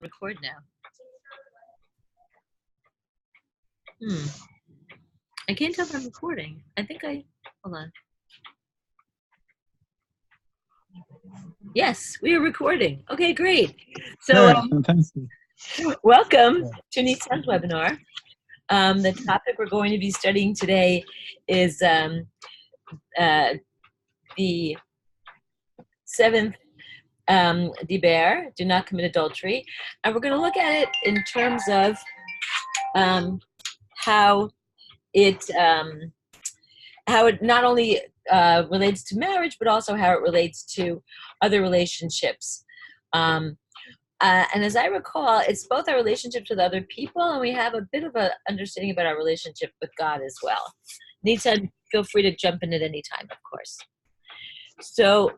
Record now. Hmm. I can't tell if I'm recording. Hold on. Yes, we are recording. Okay, great. So, fantastic. welcome to Nissan's webinar. The topic we're going to be studying today is the seventh Diber, do not commit adultery. And we're going to look at it in terms of how it not only relates to marriage, but also how it relates to other relationships. And as I recall, it's both our relationships with other people, and we have a bit of an understanding about our relationship with God as well. Nita, feel free to jump in at any time, of course. So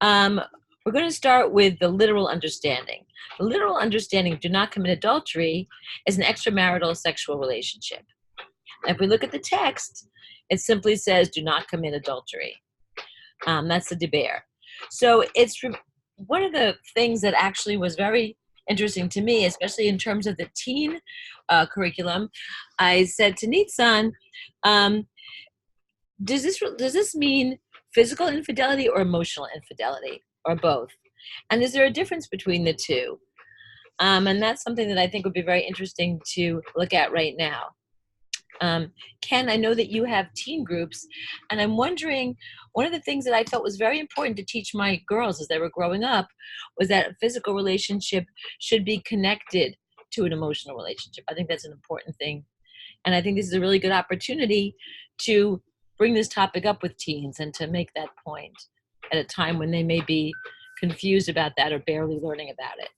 we're going to start with the literal understanding. The literal understanding, do not commit adultery, is an extramarital sexual relationship. And if we look at the text, it simply says, do not commit adultery. That's the Diber. So it's one of the things that actually was very interesting to me, especially in terms of the teen curriculum. I said to Nitsan, does this mean physical infidelity or emotional infidelity, or both? And is there a difference between the two? And that's something that I think would be very interesting to look at right now. Ken, I know that you have teen groups, and I'm wondering, one of the things that I felt was very important to teach my girls as they were growing up was that a physical relationship should be connected to an emotional relationship. I think that's an important thing. And I think this is a really good opportunity to bring this topic up with teens and to make that point at a time when they may be confused about that or barely learning about it.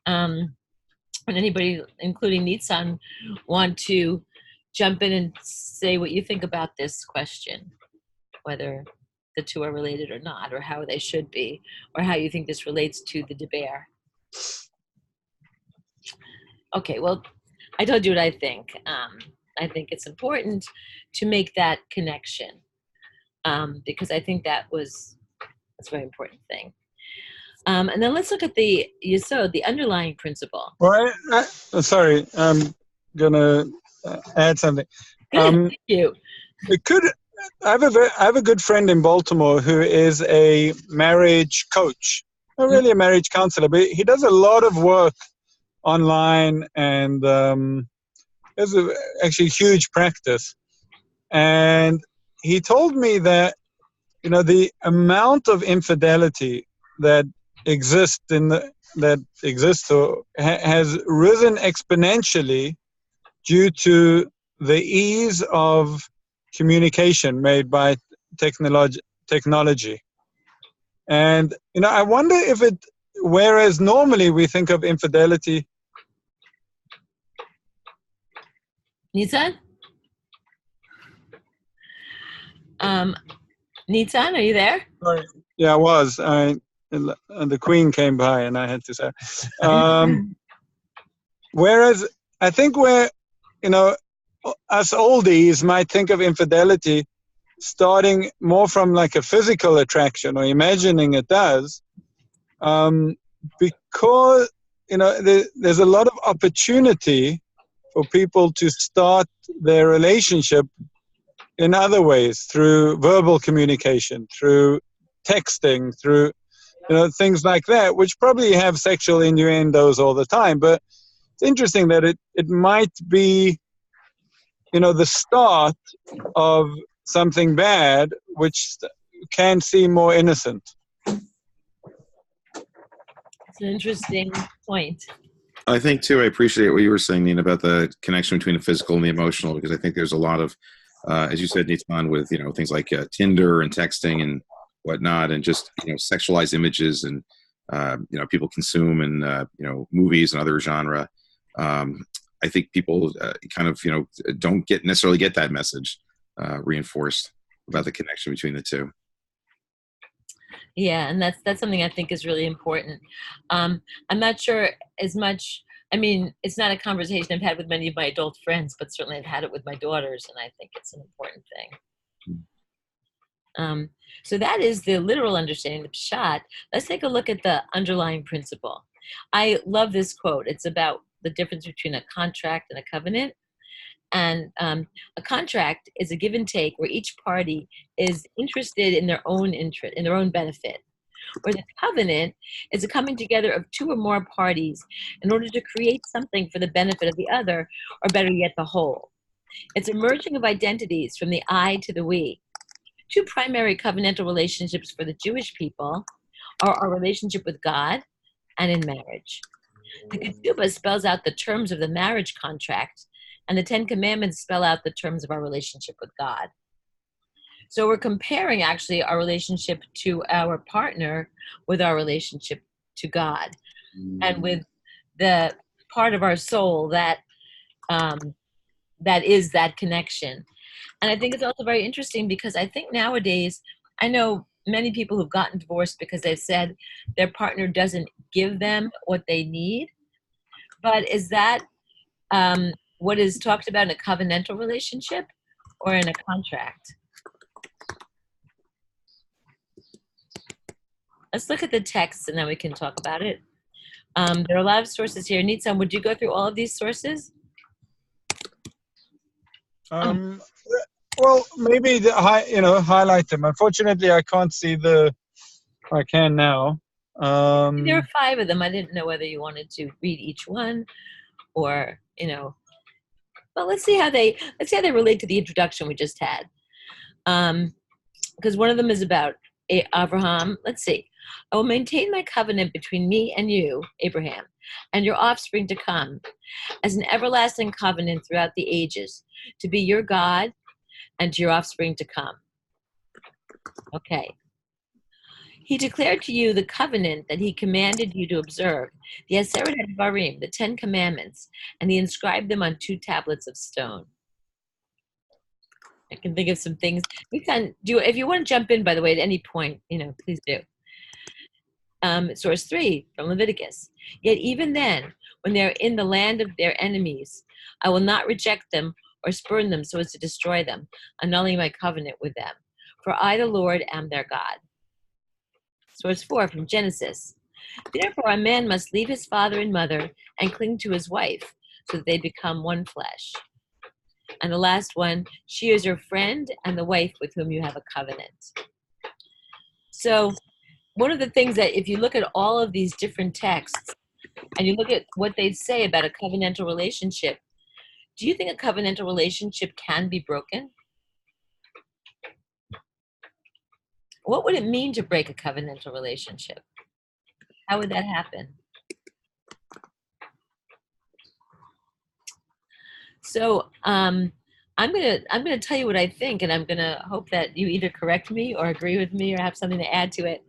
And anybody, including Nitsan, want to jump in and say what you think about this question, whether the two are related or not, or how they should be, or how you think this relates to the Diber. Okay, well, I told you what I think. I think it's important to make that connection because I think that's a very important thing. And then let's look at the Yesod, the underlying principle. Well, sorry, I'm gonna add something. Thank you. I have a good friend in Baltimore who is a marriage coach, not really a marriage counselor, but he does a lot of work online and has actually huge practice. And he told me that the amount of infidelity that exists or has risen exponentially due to the ease of communication made by technology. And I wonder if whereas normally we think of infidelity. Nitsan? Nitsan, are you there? Yeah, I was. The Queen came by and I had to say. Whereas I think us oldies might think of infidelity starting more from like a physical attraction or imagining it does, because there's a lot of opportunity for people to start their relationship in other ways, through verbal communication, through texting, through things like that, which probably have sexual innuendos all the time. But it's interesting that it might be the start of something bad, which can seem more innocent. It's an interesting point. I think too, I appreciate what you were saying, Nina, about the connection between the physical and the emotional, because I think there's a lot of, as you said, Nitzan, with things like Tinder and texting and whatnot, and just sexualized images and people consume and movies and other genre. I think people kind of don't necessarily get that message reinforced about the connection between the two. Yeah, and that's something I think is really important. I'm not sure as much. I mean, it's not a conversation I've had with many of my adult friends, but certainly I've had it with my daughters, and I think it's an important thing. So that is the literal understanding of Pshat. Let's take a look at the underlying principle. I love this quote. It's about the difference between a contract and a covenant. And a contract is a give and take where each party is interested in their own interest, in their own benefit. Whereas a covenant is a coming together of two or more parties in order to create something for the benefit of the other, or better yet, the whole. It's a merging of identities from the I to the we. Two primary covenantal relationships for the Jewish people are our relationship with God and in marriage. The Ketubah spells out the terms of the marriage contract, and the Ten Commandments spell out the terms of our relationship with God. So we're comparing actually our relationship to our partner with our relationship to God, and with the part of our soul that that is that connection. And I think it's also very interesting because I think nowadays, I know many people who've gotten divorced because they've said their partner doesn't give them what they need. But is that what is talked about in a covenantal relationship or in a contract? Let's look at the text and then we can talk about it. There are a lot of sources here. Nitzan, would you go through all of these sources? Well, maybe highlight them. Unfortunately, I can't see the. I can now. There are 5 of them. I didn't know whether you wanted to read each one, or Well, let's see how they relate to the introduction we just had. Because one of them is about Abraham. Let's see. I will maintain my covenant between me and you, Abraham, and your offspring to come, as an everlasting covenant throughout the ages, to be your God and to your offspring to come. Okay. He declared to you the covenant that he commanded you to observe, the Aseret Devarim, the 10 Commandments, and he inscribed them on 2 tablets of stone. I can think of some things. If you want to jump in, by the way, at any point, please do. Source 3 from Leviticus. Yet even then, when they are in the land of their enemies, I will not reject them or spurn them so as to destroy them, annulling my covenant with them. For I, the Lord, am their God. Source 4 from Genesis. Therefore, a man must leave his father and mother and cling to his wife, so that they become one flesh. And the last one, she is your friend and the wife with whom you have a covenant. So one of the things that if you look at all of these different texts and you look at what they say about a covenantal relationship, do you think a covenantal relationship can be broken? What would it mean to break a covenantal relationship? How would that happen? So I'm gonna tell you what I think, and I'm gonna hope that you either correct me or agree with me or have something to add to it.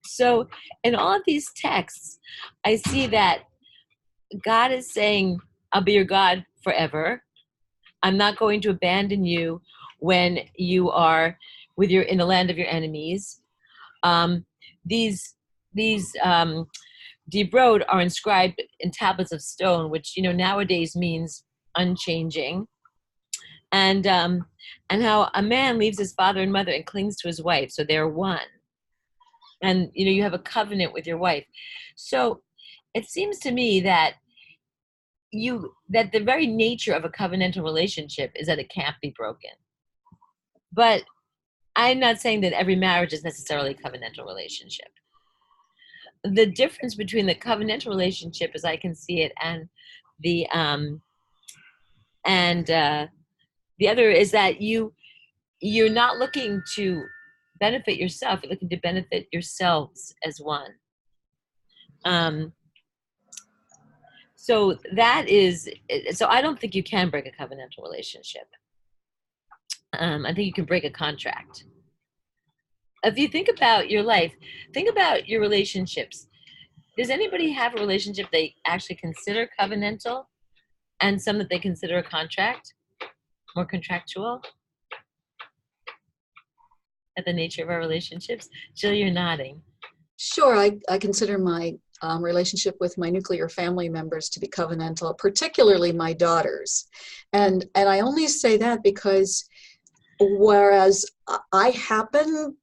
So in all of these texts, I see that God is saying, I'll be your God forever. I'm not going to abandon you when you are in the land of your enemies. These Dibrod are inscribed in tablets of stone, which nowadays means unchanging. And how a man leaves his father and mother and clings to his wife, so they're one. And you have a covenant with your wife. So it seems to me that the very nature of a covenantal relationship is that it can't be broken. But I'm not saying that every marriage is necessarily a covenantal relationship. The difference between the covenantal relationship, as I can see it, and the other is that you're not looking to benefit yourself; you're looking to benefit yourselves as one. So I don't think you can break a covenantal relationship. I think you can break a contract. If you think about your life, think about your relationships. Does anybody have a relationship they actually consider covenantal and some that they consider a contract, more contractual? At the nature of our relationships? Jill, you're nodding. Sure, I consider my relationship with my nuclear family members to be covenantal, particularly my daughters. And I only say that because whereas I happen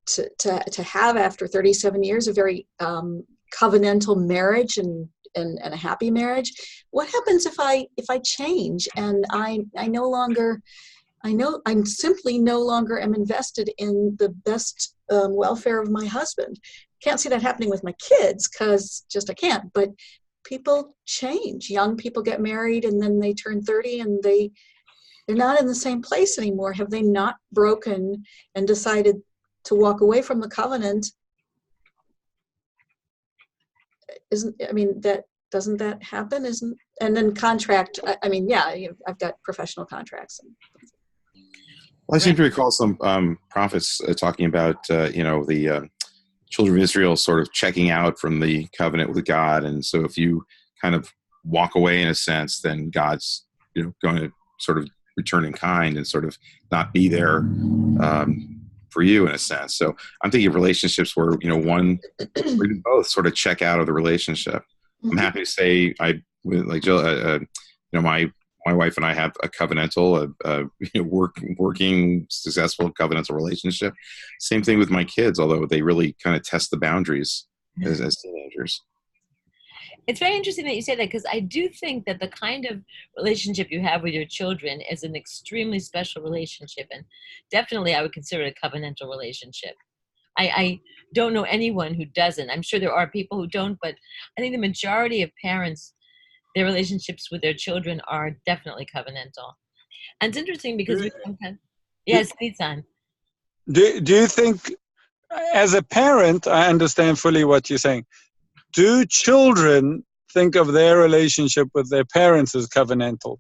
to have after 37 years a very covenantal marriage and a happy marriage. What happens if I change and I no longer, I'm simply no longer am invested in the best welfare of my husband? Can't see that happening with my kids because I can't, but people change. Young people get married and then they turn 30 and they're not in the same place anymore. Have they not broken and decided to walk away from the covenant? Doesn't that happen? And then contract, I've got professional contracts. Well, I seem to recall some prophets talking about, the children of Israel sort of checking out from the covenant with God. And so if you kind of walk away in a sense, then God's, going to sort of return in kind and sort of not be there for you in a sense. So I'm thinking of relationships where, one, where you both sort of check out of the relationship. Mm-hmm. I'm happy to say like Jill, my wife and I have a covenantal, working successful covenantal relationship. Same thing with my kids, although they really kind of test the boundaries as teenagers. It's very interesting that you say that, because I do think that the kind of relationship you have with your children is an extremely special relationship, and definitely I would consider it a covenantal relationship. I don't know anyone who doesn't. I'm sure there are people who don't, but I think the majority of parents, their relationships with their children are definitely covenantal. And it's interesting because yes, Nitzan. Do you think, as a parent, I understand fully what you're saying. Do children think of their relationship with their parents as covenantal?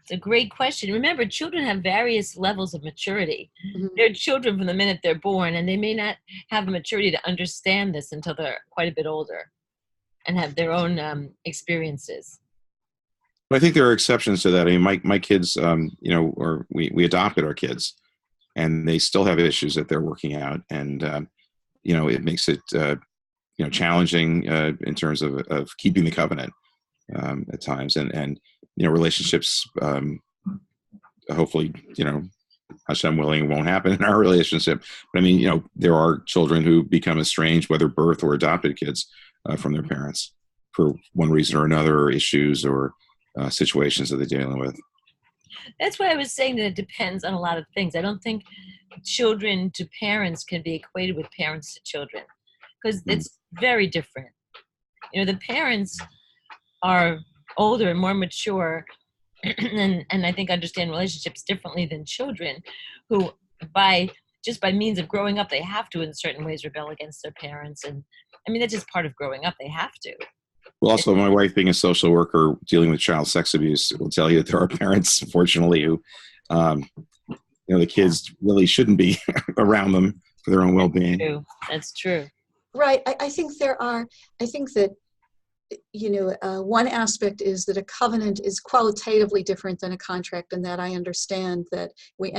It's a great question. Remember, children have various levels of maturity. Mm-hmm. They're children from the minute they're born, and they may not have the maturity to understand this until they're quite a bit older and have their own experiences. I think there are exceptions to that. I mean, my kids, we adopted our kids, and they still have issues that they're working out, and it makes it challenging in terms of keeping the covenant at times, and relationships. Hopefully, Hashem willing, won't happen in our relationship. But I mean, there are children who become estranged, whether birth or adopted kids, from their parents for one reason or another, or issues or situations that they're dealing with. That's why I was saying that it depends on a lot of things. I don't think children to parents can be equated with parents to children, because it's very different. The parents are older and more mature and I think understand relationships differently than children, who by means of growing up, they have to in certain ways rebel against their parents. And I mean, that's just part of growing up. They have to. Well, also, my wife, being a social worker dealing with child sex abuse, will tell you that there are parents, unfortunately, who, the kids really shouldn't be around them for their own well-being. That's true. Right. I think that, one aspect is that a covenant is qualitatively different than a contract, and that I understand that we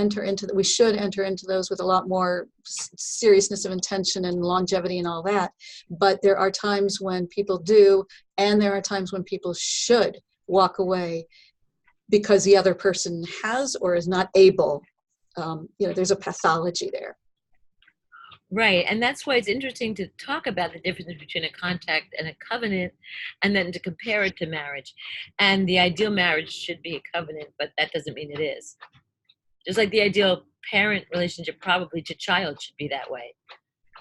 should enter into those with a lot more seriousness of intention and longevity and all that. But there are times when people do, and there are times when people should walk away because the other person has or is not able. There's a pathology there. Right. And that's why it's interesting to talk about the difference between a contract and a covenant, and then to compare it to marriage. And the ideal marriage should be a covenant, but that doesn't mean it is. Just like the ideal parent relationship probably to child should be that way.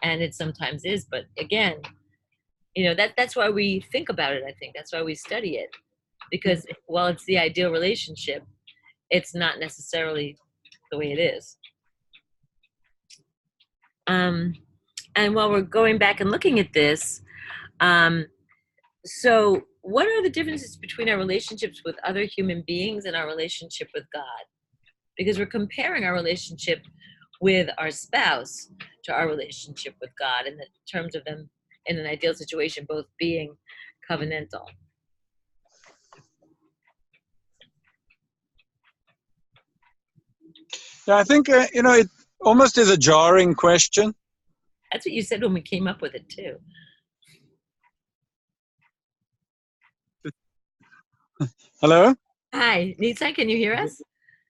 And it sometimes is. But again, that's why we think about it, I think. That's why we study it. Because while it's the ideal relationship, it's not necessarily the way it is. And while we're going back and looking at this, so what are the differences between our relationships with other human beings and our relationship with God? Because we're comparing our relationship with our spouse to our relationship with God in the terms of them in an ideal situation, both being covenantal. Yeah, I think, it almost is a jarring question. That's what you said when we came up with it, too. Hello? Hi. Nitsa, can you hear us?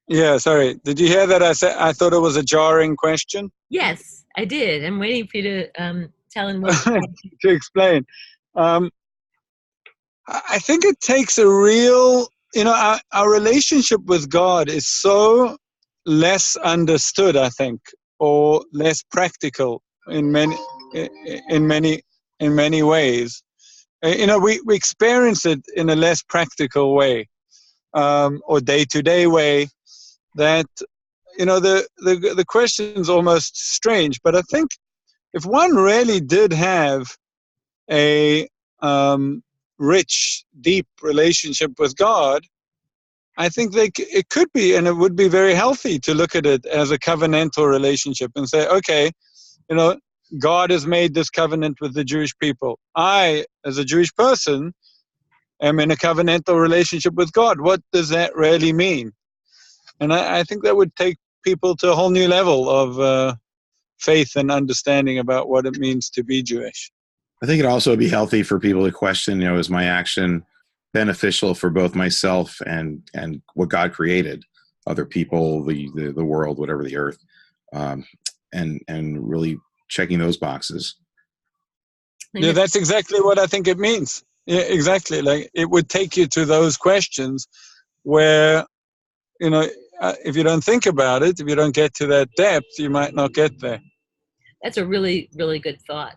Yeah, sorry. Did you hear that I said I thought it was a jarring question? Yes, I did. I'm waiting for you to tell him what. to explain. Um, I think it takes a real, our relationship with God is so less understood, I think, or less practical in in many, in many ways. We experience it in a less practical way, or day-to-day way. That the question's almost strange, but I think if one really did have a rich, deep relationship with God, I think it could be, and it would be very healthy to look at it as a covenantal relationship and say, okay, God has made this covenant with the Jewish people. I, as a Jewish person, am in a covenantal relationship with God. What does that really mean? And I think that would take people to a whole new level of faith and understanding about what it means to be Jewish. I think it'd also be healthy for people to question, is my action beneficial for both myself and what God created, other people, the world, whatever, the earth, and really checking those boxes. Yeah, that's exactly what I think it means. Yeah, exactly. Like, it would take you to those questions where, if you don't think about it, if you don't get to that depth, you might not get there. That's a really, really good thought.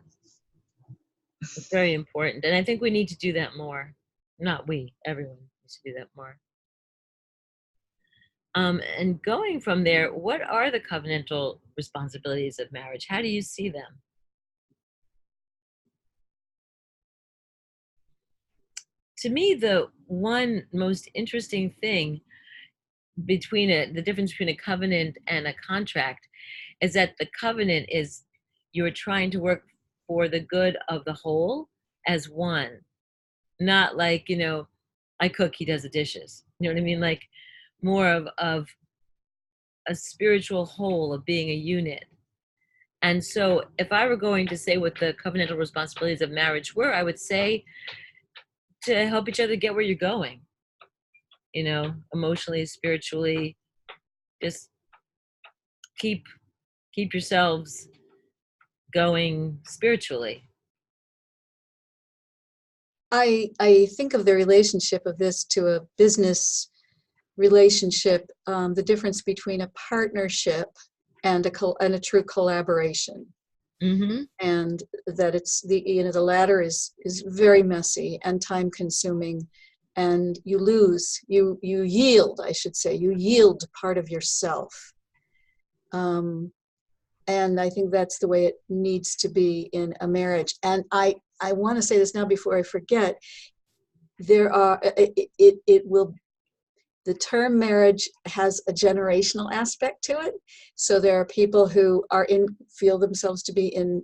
It's very important. And I think we need to do that more. Not we, everyone needs to do that more. And going from there, what are the covenantal responsibilities of marriage? How do you see them? To me, the one most interesting thing between the difference between a covenant and a contract is that the covenant is you're trying to work for the good of the whole as one, not like, I cook, he does the dishes. You know what I mean? Like more of a spiritual whole, of being a unit. And so if I were going to say what the covenantal responsibilities of marriage were, I would say to help each other get where you're going, emotionally, spiritually, just keep yourselves going spiritually. I think of the relationship of this to a business relationship, the difference between a partnership and a true collaboration. Mm-hmm. And that it's the latter is very messy and time consuming, and you yield, I should say, you yield part of yourself. And I think that's the way it needs to be in a marriage. And I want to say this now before I forget. The term marriage has a generational aspect to it. So there are people who feel themselves to be in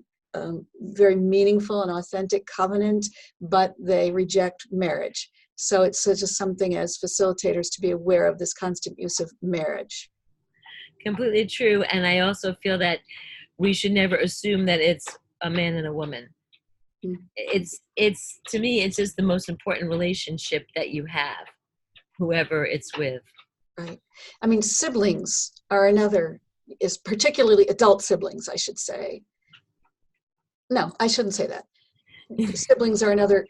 very meaningful and authentic covenant, but they reject marriage. So it's just something as facilitators to be aware of this constant use of marriage. Completely true. And I also feel that we should never assume that it's a man and a woman. It's to me, it's just the most important relationship that you have, whoever it's with. Right. I mean, siblings are another, is particularly adult siblings, I should say. No, I shouldn't say that. Siblings are another,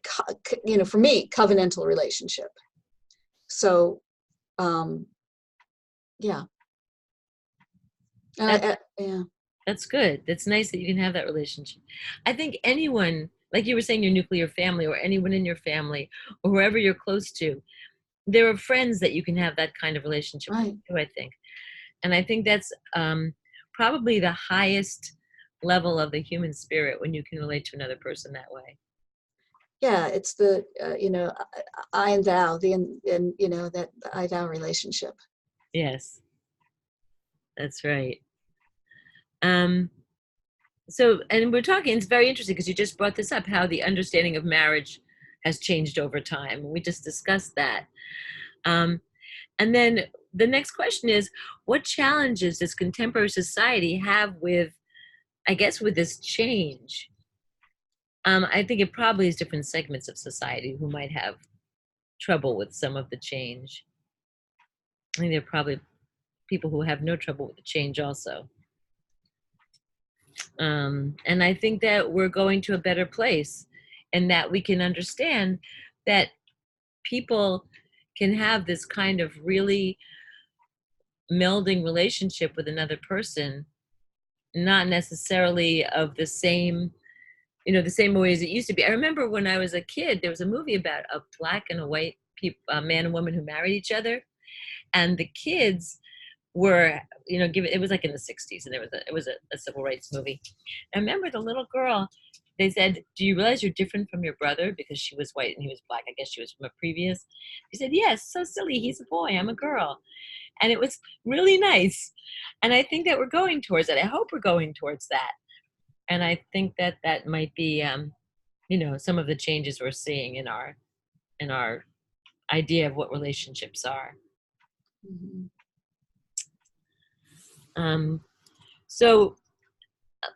for me, covenantal relationship. So, yeah. Yeah. That's good. That's nice that you can have that relationship. I think anyone, like you were saying, your nuclear family, or anyone in your family, or whoever you're close to, there are friends that you can have that kind of relationship with too, I think. And I think that's probably the highest level of the human spirit, when you can relate to another person that way. Yeah, it's the, I and thou, that I-thou relationship. Yes, that's right. So, and we're talking, it's very interesting because you just brought this up, how the understanding of marriage has changed over time. We just discussed that. And then the next question is, what challenges does contemporary society have with this change? I think it probably is different segments of society who might have trouble with some of the change. I think there are probably people who have no trouble with the change also. And I think that we're going to a better place, and that we can understand that people can have this kind of really melding relationship with another person, not necessarily of the same, the same way as it used to be. I remember when I was a kid, there was a movie about a black and a white a man and woman who married each other, and the kids were, given, it was like in the 60s, and it was a civil rights movie. I remember the little girl, they said, "Do you realize you're different from your brother?" Because she was white and he was black. I guess she was from a previous. He said, "Yes, so silly. He's a boy. I'm a girl." And it was really nice. And I think that we're going towards that. I hope we're going towards that. And I think that that might be, some of the changes we're seeing in our idea of what relationships are. Mhm. So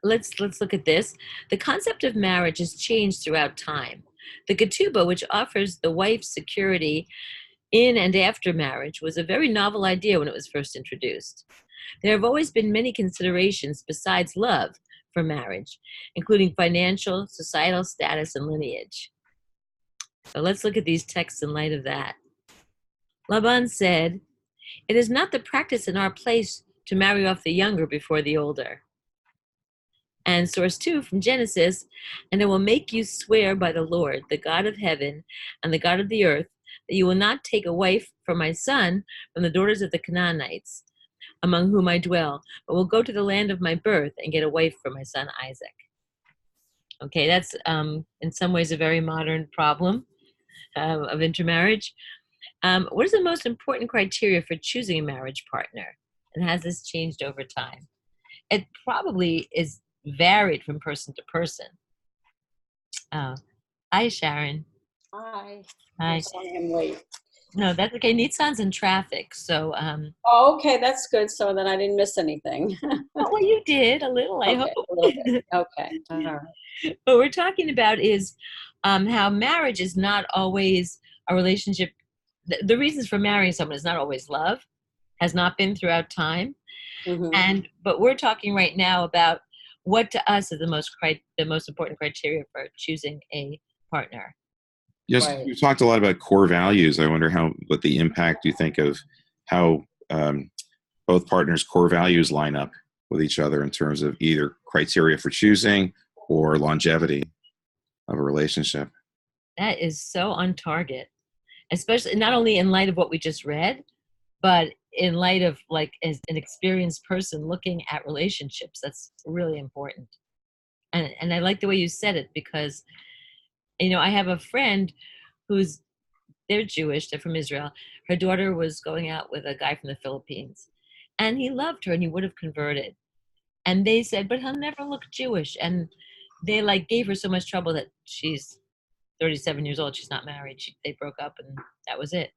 let's look at this. The concept of marriage has changed throughout time. The ketubah, which offers the wife security in and after marriage, was a very novel idea when it was first introduced. There have always been many considerations besides love for marriage, including financial, societal status, and lineage. So let's look at these texts in light of that. Laban said, "It is not the practice in our place to marry off the younger before the older." And source 2 from Genesis, "And I will make you swear by the Lord, the God of heaven and the God of the earth, that you will not take a wife for my son from the daughters of the Canaanites, among whom I dwell, but will go to the land of my birth and get a wife for my son Isaac." Okay, that's in some ways a very modern problem of intermarriage. What is the most important criteria for choosing a marriage partner? And has this changed over time? It probably is varied from person to person. Hi, Sharon. Hi. Hi. I'm sorry I'm late. No, that's okay. Nissan's in traffic, so. Oh, okay, that's good. So then I didn't miss anything. Well, you did a little, I Okay, hope. a little bit. Okay, all right. What we're talking about is how marriage is not always a relationship. The reasons for marrying someone is not always love, has not been throughout time. Mhm. But we're talking right now about what to us is the most important criteria for choosing a partner. Yes, Right. we've talked a lot about core values. I wonder what the impact you think of how both partners' core values line up with each other in terms of either criteria for choosing or longevity of a relationship. That is so on target, especially not only in light of what we just read, but in light of, like, as an experienced person looking at relationships. That's really important. And I like the way you said it, because I have a friend who's they're Jewish, they're from Israel. Her daughter was going out with a guy from the Philippines, and he loved her and he would have converted. And they said, but he'll never look Jewish. And they gave her so much trouble that she's 37 years old. She's not married. They broke up, and that was it.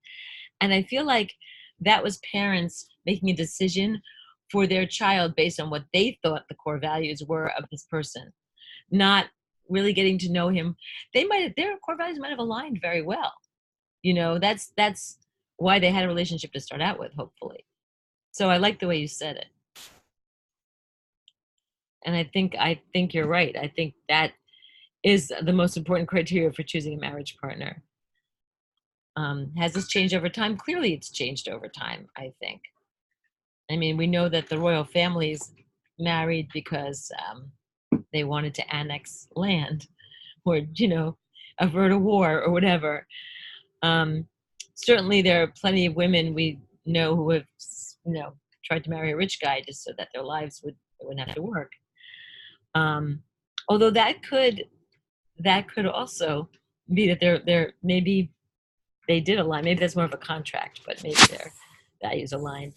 And I feel like that was parents making a decision for their child based on what they thought the core values were of this person, not really getting to know him. Their core values might have aligned very well. That's why they had a relationship to start out with, hopefully. So I like the way you said it. And I think you're right. I think that is the most important criteria for choosing a marriage partner. Has this changed over time? Clearly it's changed over time, I think. I mean, we know that the royal families married because they wanted to annex land, or avert a war or whatever. Certainly there are plenty of women we know who have tried to marry a rich guy just so that their lives wouldn't have to work. Although that could also be that they're maybe they did align. Maybe that's more of a contract, but maybe their values aligned.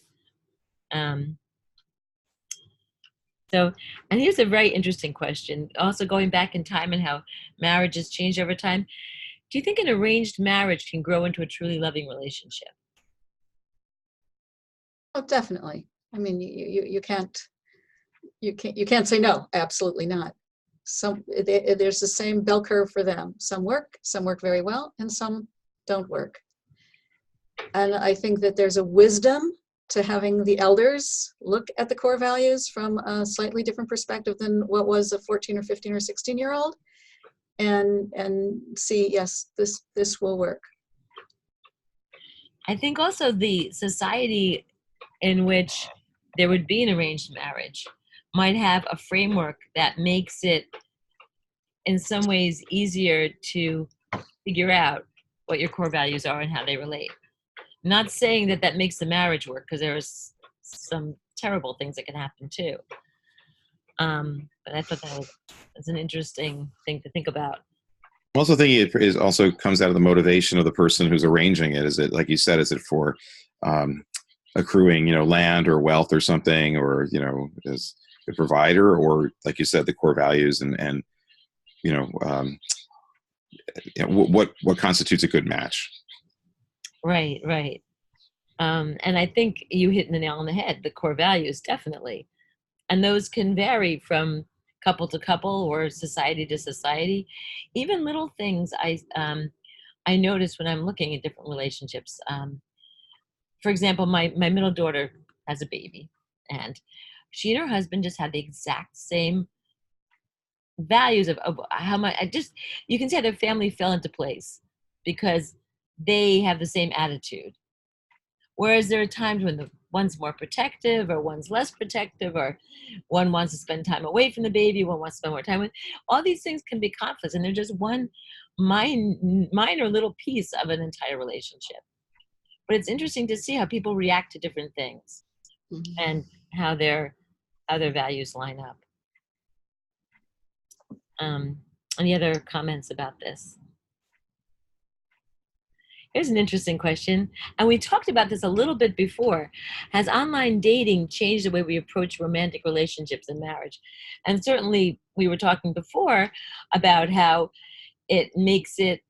So, and here's a very interesting question. Also, going back in time and how marriage has changed over time. Do you think an arranged marriage can grow into a truly loving relationship? Oh, definitely. I mean, you can't say no. Absolutely not. There's the same bell curve for them. Some work very well, and some don't work. And I think that there's a wisdom to having the elders look at the core values from a slightly different perspective than what was a 14 or 15 or 16-year-old, and see, yes, this will work. I think also the society in which there would be an arranged marriage might have a framework that makes it in some ways easier to figure out what your core values are and how they relate. Not saying that that makes the marriage work, because there are some terrible things that can happen too. But I thought that was an interesting thing to think about. I'm also thinking it is also comes out of the motivation of the person who's arranging it. Is it, like you said, is it for accruing, land or wealth or something, or, as a provider, or like you said, the core values and what constitutes a good match? Right. And I think you hit the nail on the head. The core values, definitely. And those can vary from couple to couple or society to society. Even little things I notice when I'm looking at different relationships. For example, my middle daughter has a baby, and she and her husband just had the exact same values of how much, you can say their family fell into place because they have the same attitude. Whereas there are times when the one's more protective or one's less protective, or one wants to spend time away from the baby, one wants to spend more time with. All these things can be conflicts, and they're just one minor little piece of an entire relationship. But it's interesting to see how people react to different things, mm-hmm. and how their values line up. Any other comments about this? Here's an interesting question, and we talked about this a little bit before. Has online dating changed the way we approach romantic relationships and marriage? And certainly we were talking before about how it makes it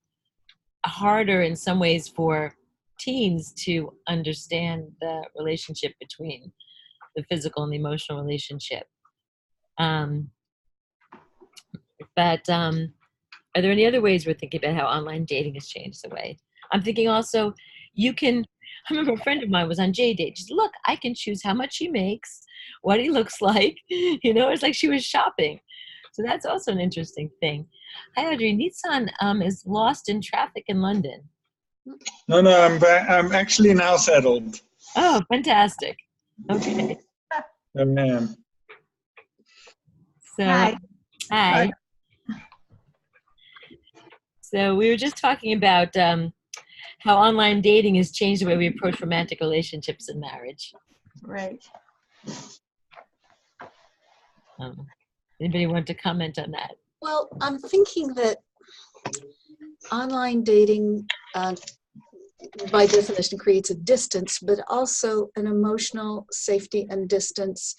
harder in some ways for teens to understand the relationship between the physical and the emotional relationship. But are there any other ways we're thinking about how online dating has changed the way? I'm thinking also, I remember a friend of mine was on JDate. She said, look, I can choose how much he makes, what he looks like. It's like she was shopping. So that's also an interesting thing. Hi, Audrey. Nissan is lost in traffic in London. No, I'm actually now settled. Oh, fantastic. Okay. Oh, man. So, Hi. Hi. So we were just talking about how online dating has changed the way we approach romantic relationships and marriage. Right. Anybody want to comment on that? Well, I'm thinking that online dating, by definition, creates a distance, but also an emotional safety and distance,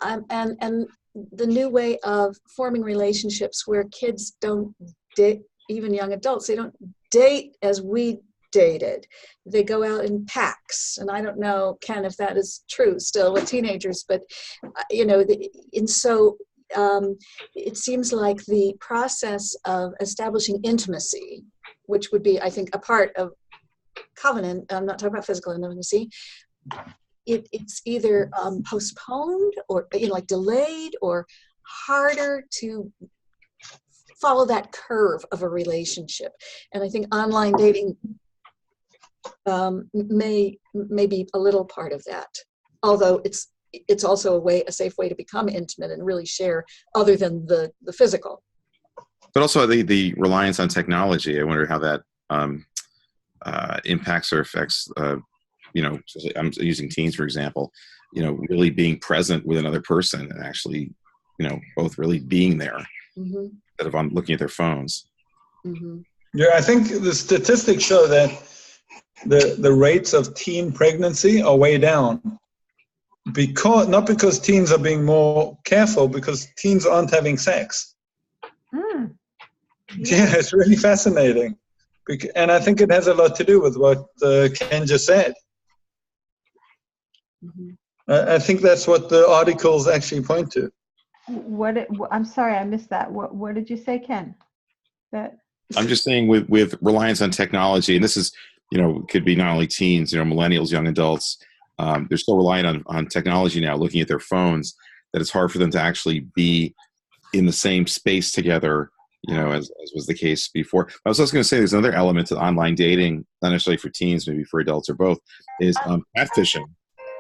and the new way of forming relationships where kids don't date, even young adults, they don't date as we dated. They go out in packs, and I don't know, Ken, if that is true still with teenagers, but and so it seems like the process of establishing intimacy, which would be, I think, a part of covenant, I'm not talking about physical intimacy, it's either postponed or like delayed or harder to follow that curve of a relationship. And I think online dating may be a little part of that, although it's also a safe way to become intimate and really share other than the physical. But also the reliance on technology, I wonder how that impacts or affects, I'm using teens, for example, really being present with another person and actually, both really being there, mm-hmm. instead of on looking at their phones. Mm-hmm. Yeah, I think the statistics show that the rates of teen pregnancy are way down. Not because teens are being more careful, because teens aren't having sex. Mm. Yeah, it's really fascinating. And I think it has a lot to do with what Ken just said. Mm-hmm. I think that's what the articles actually point to. I'm sorry, I missed that. What did you say, Ken? That I'm just saying with reliance on technology, and this is, could be not only teens, millennials, young adults, they're so reliant on technology now, looking at their phones, that it's hard for them to actually be in the same space together, as was the case before. I was also going to say there's another element to online dating, not necessarily for teens, maybe for adults or both, is catfishing.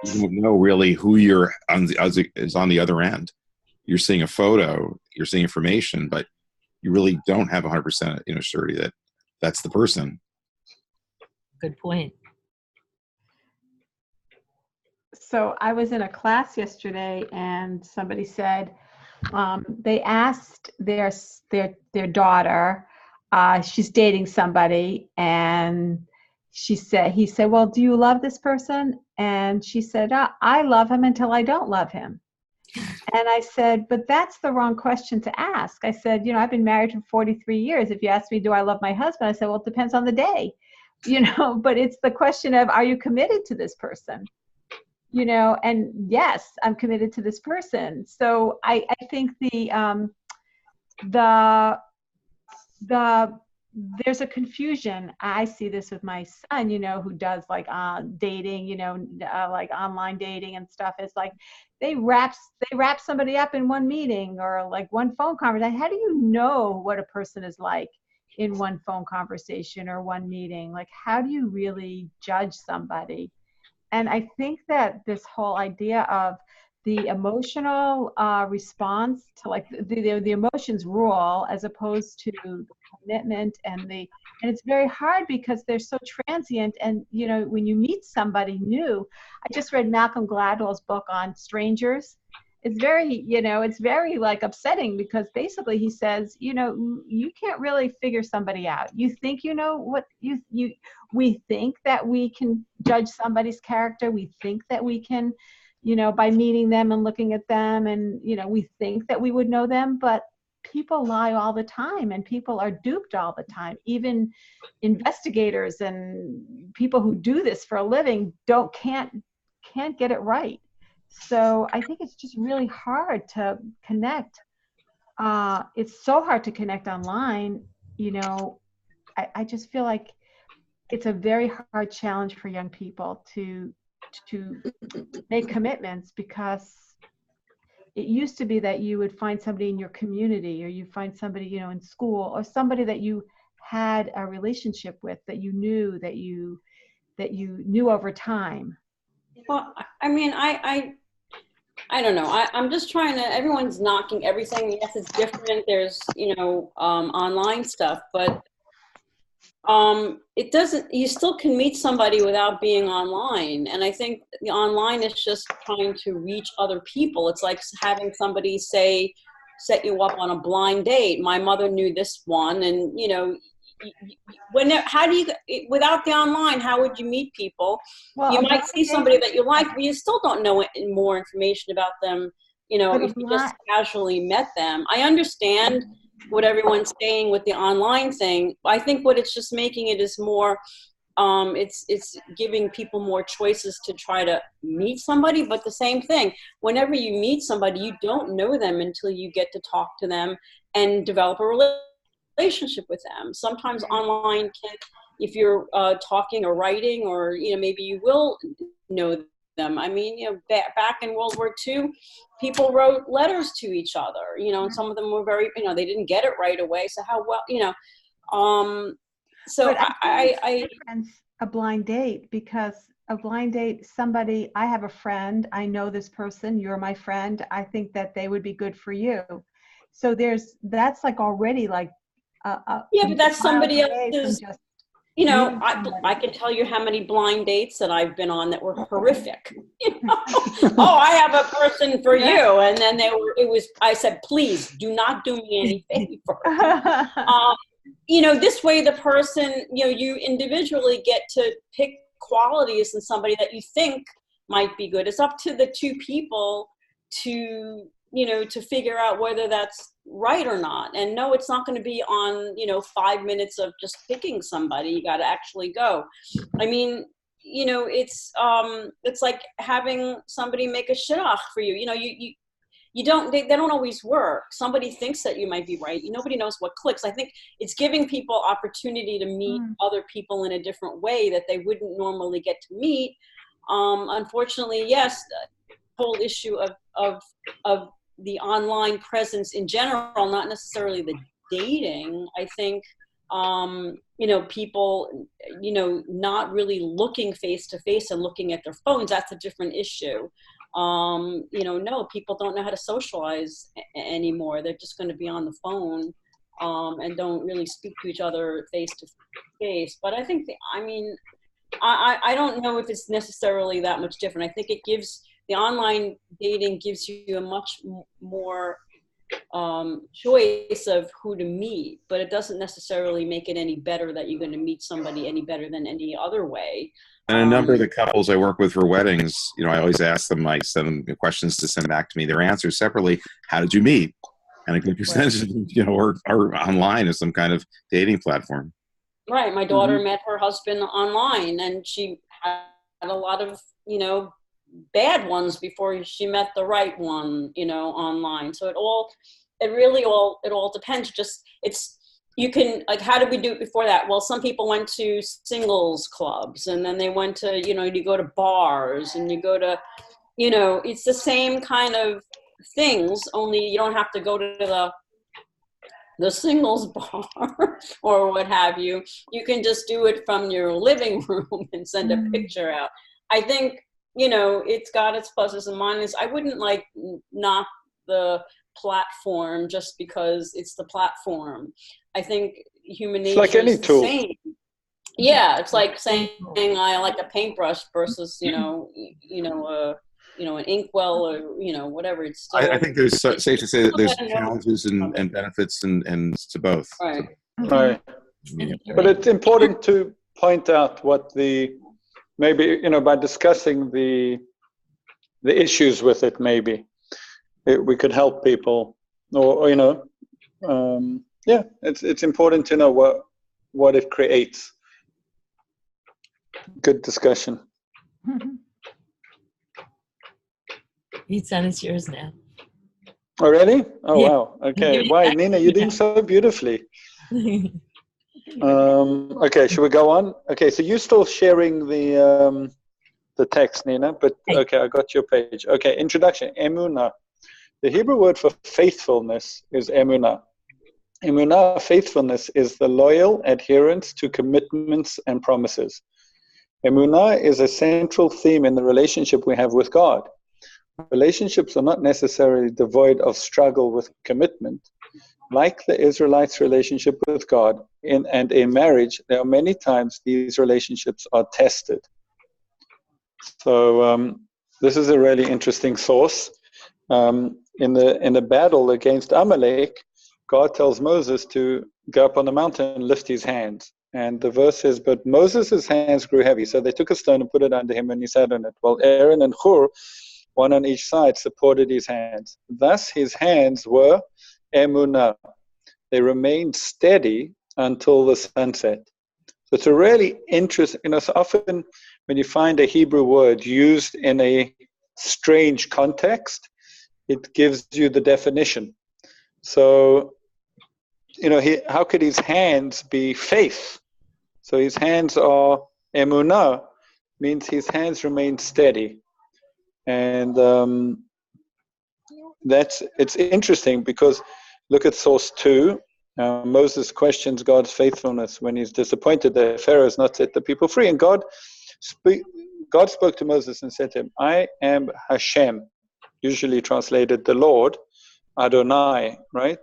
You don't know really who is on the other end. You're seeing a photo, you're seeing information, but you really don't have 100% surety that that's the person. Good point. So I was in a class yesterday, and somebody said they asked their daughter, she's dating somebody, and he said, well, do you love this person? And she said, I love him until I don't love him. And I said, but that's the wrong question to ask. I said, I've been married for 43 years. If you ask me, do I love my husband? I said, well, it depends on the day, but it's the question of, are you committed to this person? And yes, I'm committed to this person. So I think there's a confusion. I see this with my son, who does like dating, like online dating and stuff. It's like they wrap somebody up in one meeting or like one phone conversation. How do you know what a person is like in one phone conversation or one meeting? Like, how do you really judge somebody? And I think that this whole idea of the emotional response to like the emotions rule as opposed to the commitment and it's very hard because they're so transient. And when you meet somebody new, I just read Malcolm Gladwell's book on strangers. It's very like upsetting because basically he says, you can't really figure somebody out. You think what we think that we can judge somebody's character. We think that we can, by meeting them and looking at them, and we think that we would know them, but people lie all the time and people are duped all the time. Even investigators and people who do this for a living can't get it right. So I think it's just really hard to connect. It's so hard to connect online. I just feel like it's a very hard challenge for young people to make commitments, because it used to be that you would find somebody in your community, or you find somebody, in school, or somebody that you had a relationship with, that you knew over time. Well, I mean, I don't know. I'm just trying to, everyone's knocking everything. Yes, it's different. There's, online stuff, but it doesn't, you still can meet somebody without being online. And I think the online is just trying to reach other people. It's like having somebody set you up on a blind date. My mother knew this one, and how do you, without the online, how would you meet people? Well, you might see somebody that you like, but you still don't know more information about them, if you just casually met them. I understand what everyone's saying with the online thing. I think what it's just making it is more, it's giving people more choices to try to meet somebody. But the same thing, whenever you meet somebody, you don't know them until you get to talk to them and develop a relationship with them. Sometimes online can, if you're talking or writing, or maybe you will know them. I mean, back in World War II, people wrote letters to each other, and some of them were very, they didn't get it right away. So how well, so I a blind date, because a blind date, somebody, I have a friend, I know this person, you're my friend, I think that they would be good for you. So that's like already like yeah, but that's somebody else's. I can tell you how many blind dates that I've been on that were horrific. Oh, I have a person for you, and then I said, please do not do me any favor. This way the person, you individually get to pick qualities in somebody that you think might be good. It's up to the two people to figure out whether that's right or not. And no, it's not going to be on, 5 minutes of just picking somebody. You got to actually go. I mean, it's like having somebody make a shidduch for you. They don't always work. Somebody thinks that you might be right. Nobody knows what clicks. I think it's giving people opportunity to meet other people in a different way that they wouldn't normally get to meet. Unfortunately, yes, the whole issue of the online presence in general, not necessarily the dating. I think, people, not really looking face to face and looking at their phones, that's a different issue. No, people don't know how to socialize anymore. They're just going to be on the phone, and don't really speak to each other face to face. But I think, I don't know if it's necessarily that much different. I think the online dating gives you a much more choice of who to meet, but it doesn't necessarily make it any better that you're going to meet somebody any better than any other way. And a number of the couples I work with for weddings, I always ask them, I send them questions to send back to me, their answers separately. How did you meet? And a good percentage of them, are online as some kind of dating platform. Right. My daughter met her husband online, and she had a lot of, bad ones before she met the right one, online. So it really all depends. You can, like, how did we do it before that? Well, some people went to singles clubs, and then they went to, you go to bars, and you go to, it's the same kind of things, only you don't have to go to the singles bar or what have you. You can just do it from your living room and send a picture out. I think, it's got its pluses and minuses. I wouldn't knock the platform just because it's the platform. I think human nature like any is the tool. same. Yeah, it's like saying I like a paintbrush versus an inkwell or whatever. It's still, I think there's safe to say that there's challenges and benefits and to both. Right. Right. But it's important to point out what maybe by discussing the issues with it, maybe we could help people, or it's important to know what it creates. Good discussion. Ethan, it's yours now. Oh, really? Oh, Yeah. wow. Okay. Why, Nina, you're doing so beautifully. Okay, should we go on? Okay, so you're still sharing the text, Nina, but okay, I got your page. Okay, introduction, emunah. The Hebrew word for faithfulness is emunah. Emunah, faithfulness, is the loyal adherence to commitments and promises. Emunah is a central theme in the relationship we have with God. Relationships are not necessarily devoid of struggle with commitment. Like the Israelites' relationship with God, and in marriage, there are many times these relationships are tested. So this is a really interesting source. In the battle against Amalek, God tells Moses to go up on the mountain and lift his hands. And the verse says, but Moses' hands grew heavy. So they took a stone and put it under him and he sat on it. While Aaron and Hur, one on each side, supported his hands. Thus his hands were emunah. They remained steady until the sunset. So it's a really interesting, so often when you find a Hebrew word used in a strange context, it gives you the definition. So, how could his hands be faith? So his hands are emunah, means his hands remain steady. And it's interesting because look at source 2. Moses questions God's faithfulness when he's disappointed that Pharaoh has not set the people free. And God spoke to Moses and said to him, I am Hashem, usually translated the Lord, Adonai, right?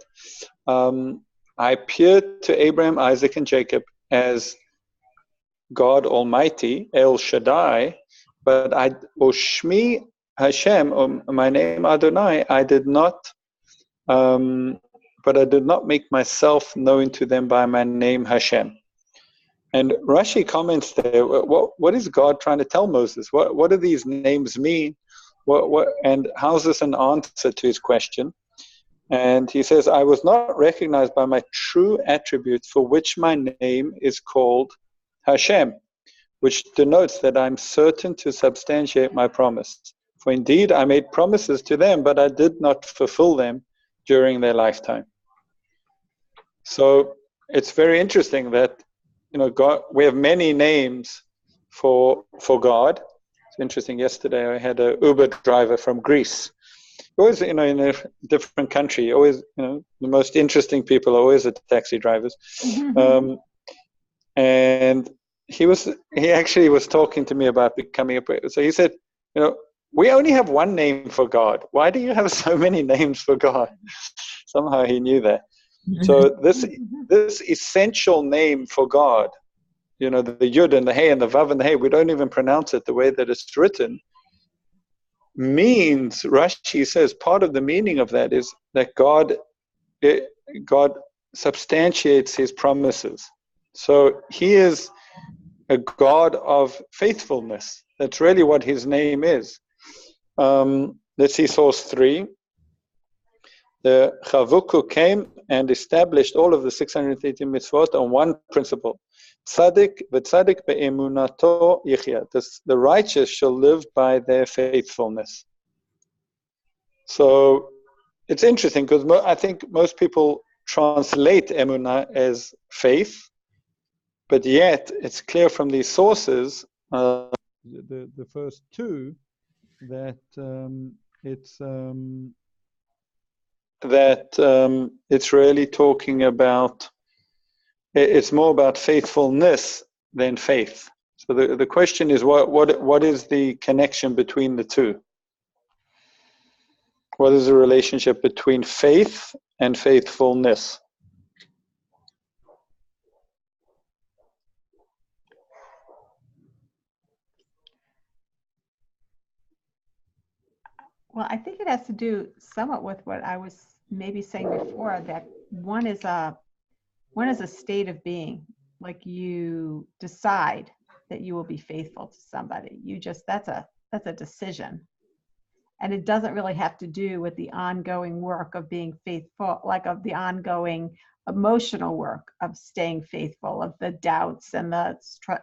I appeared to Abraham, Isaac, and Jacob as God Almighty, El Shaddai, but Shmi Hashem, or my name Adonai, I did not make myself known to them by my name Hashem. And Rashi comments there, what is God trying to tell Moses? What do these names mean? And how's this an answer to his question? And he says, I was not recognized by my true attributes for which my name is called Hashem, which denotes that I'm certain to substantiate my promise. For indeed, I made promises to them, but I did not fulfill them during their lifetime. So it's very interesting that God, we have many names for God. interesting. Yesterday, I had a Uber driver from Greece. Always, in a different country, always, the most interesting people are always the taxi drivers. And he actually was talking to me about becoming a priest. So he said, we only have one name for God. Why do you have so many names for God? Somehow he knew that. So this essential name for God, the Yud and the Hey and the Vav and the Hey, we don't even pronounce it the way that it's written, means, Rashi says, part of the meaning of that is that God substantiates his promises. So he is a God of faithfulness. That's really what his name is. Let's see source 3. The Chavuku came and established all of the 630 mitzvot on one principle. Tzaddik v'tzaddik be'emunato yichya. The righteous shall live by their faithfulness. So it's interesting because I think most people translate emunah as faith, but yet it's clear from these sources, the first two, that it's really talking about, it's more about faithfulness than faith. So the question is, what is the connection between the two? What is the relationship between faith and faithfulness? Well, I think it has to do somewhat with what I was maybe saying before, that one is a state of being. Like, you decide that you will be faithful to somebody. That's a decision. And it doesn't really have to do with the ongoing work of being faithful, like of the ongoing emotional work of staying faithful, of the doubts and the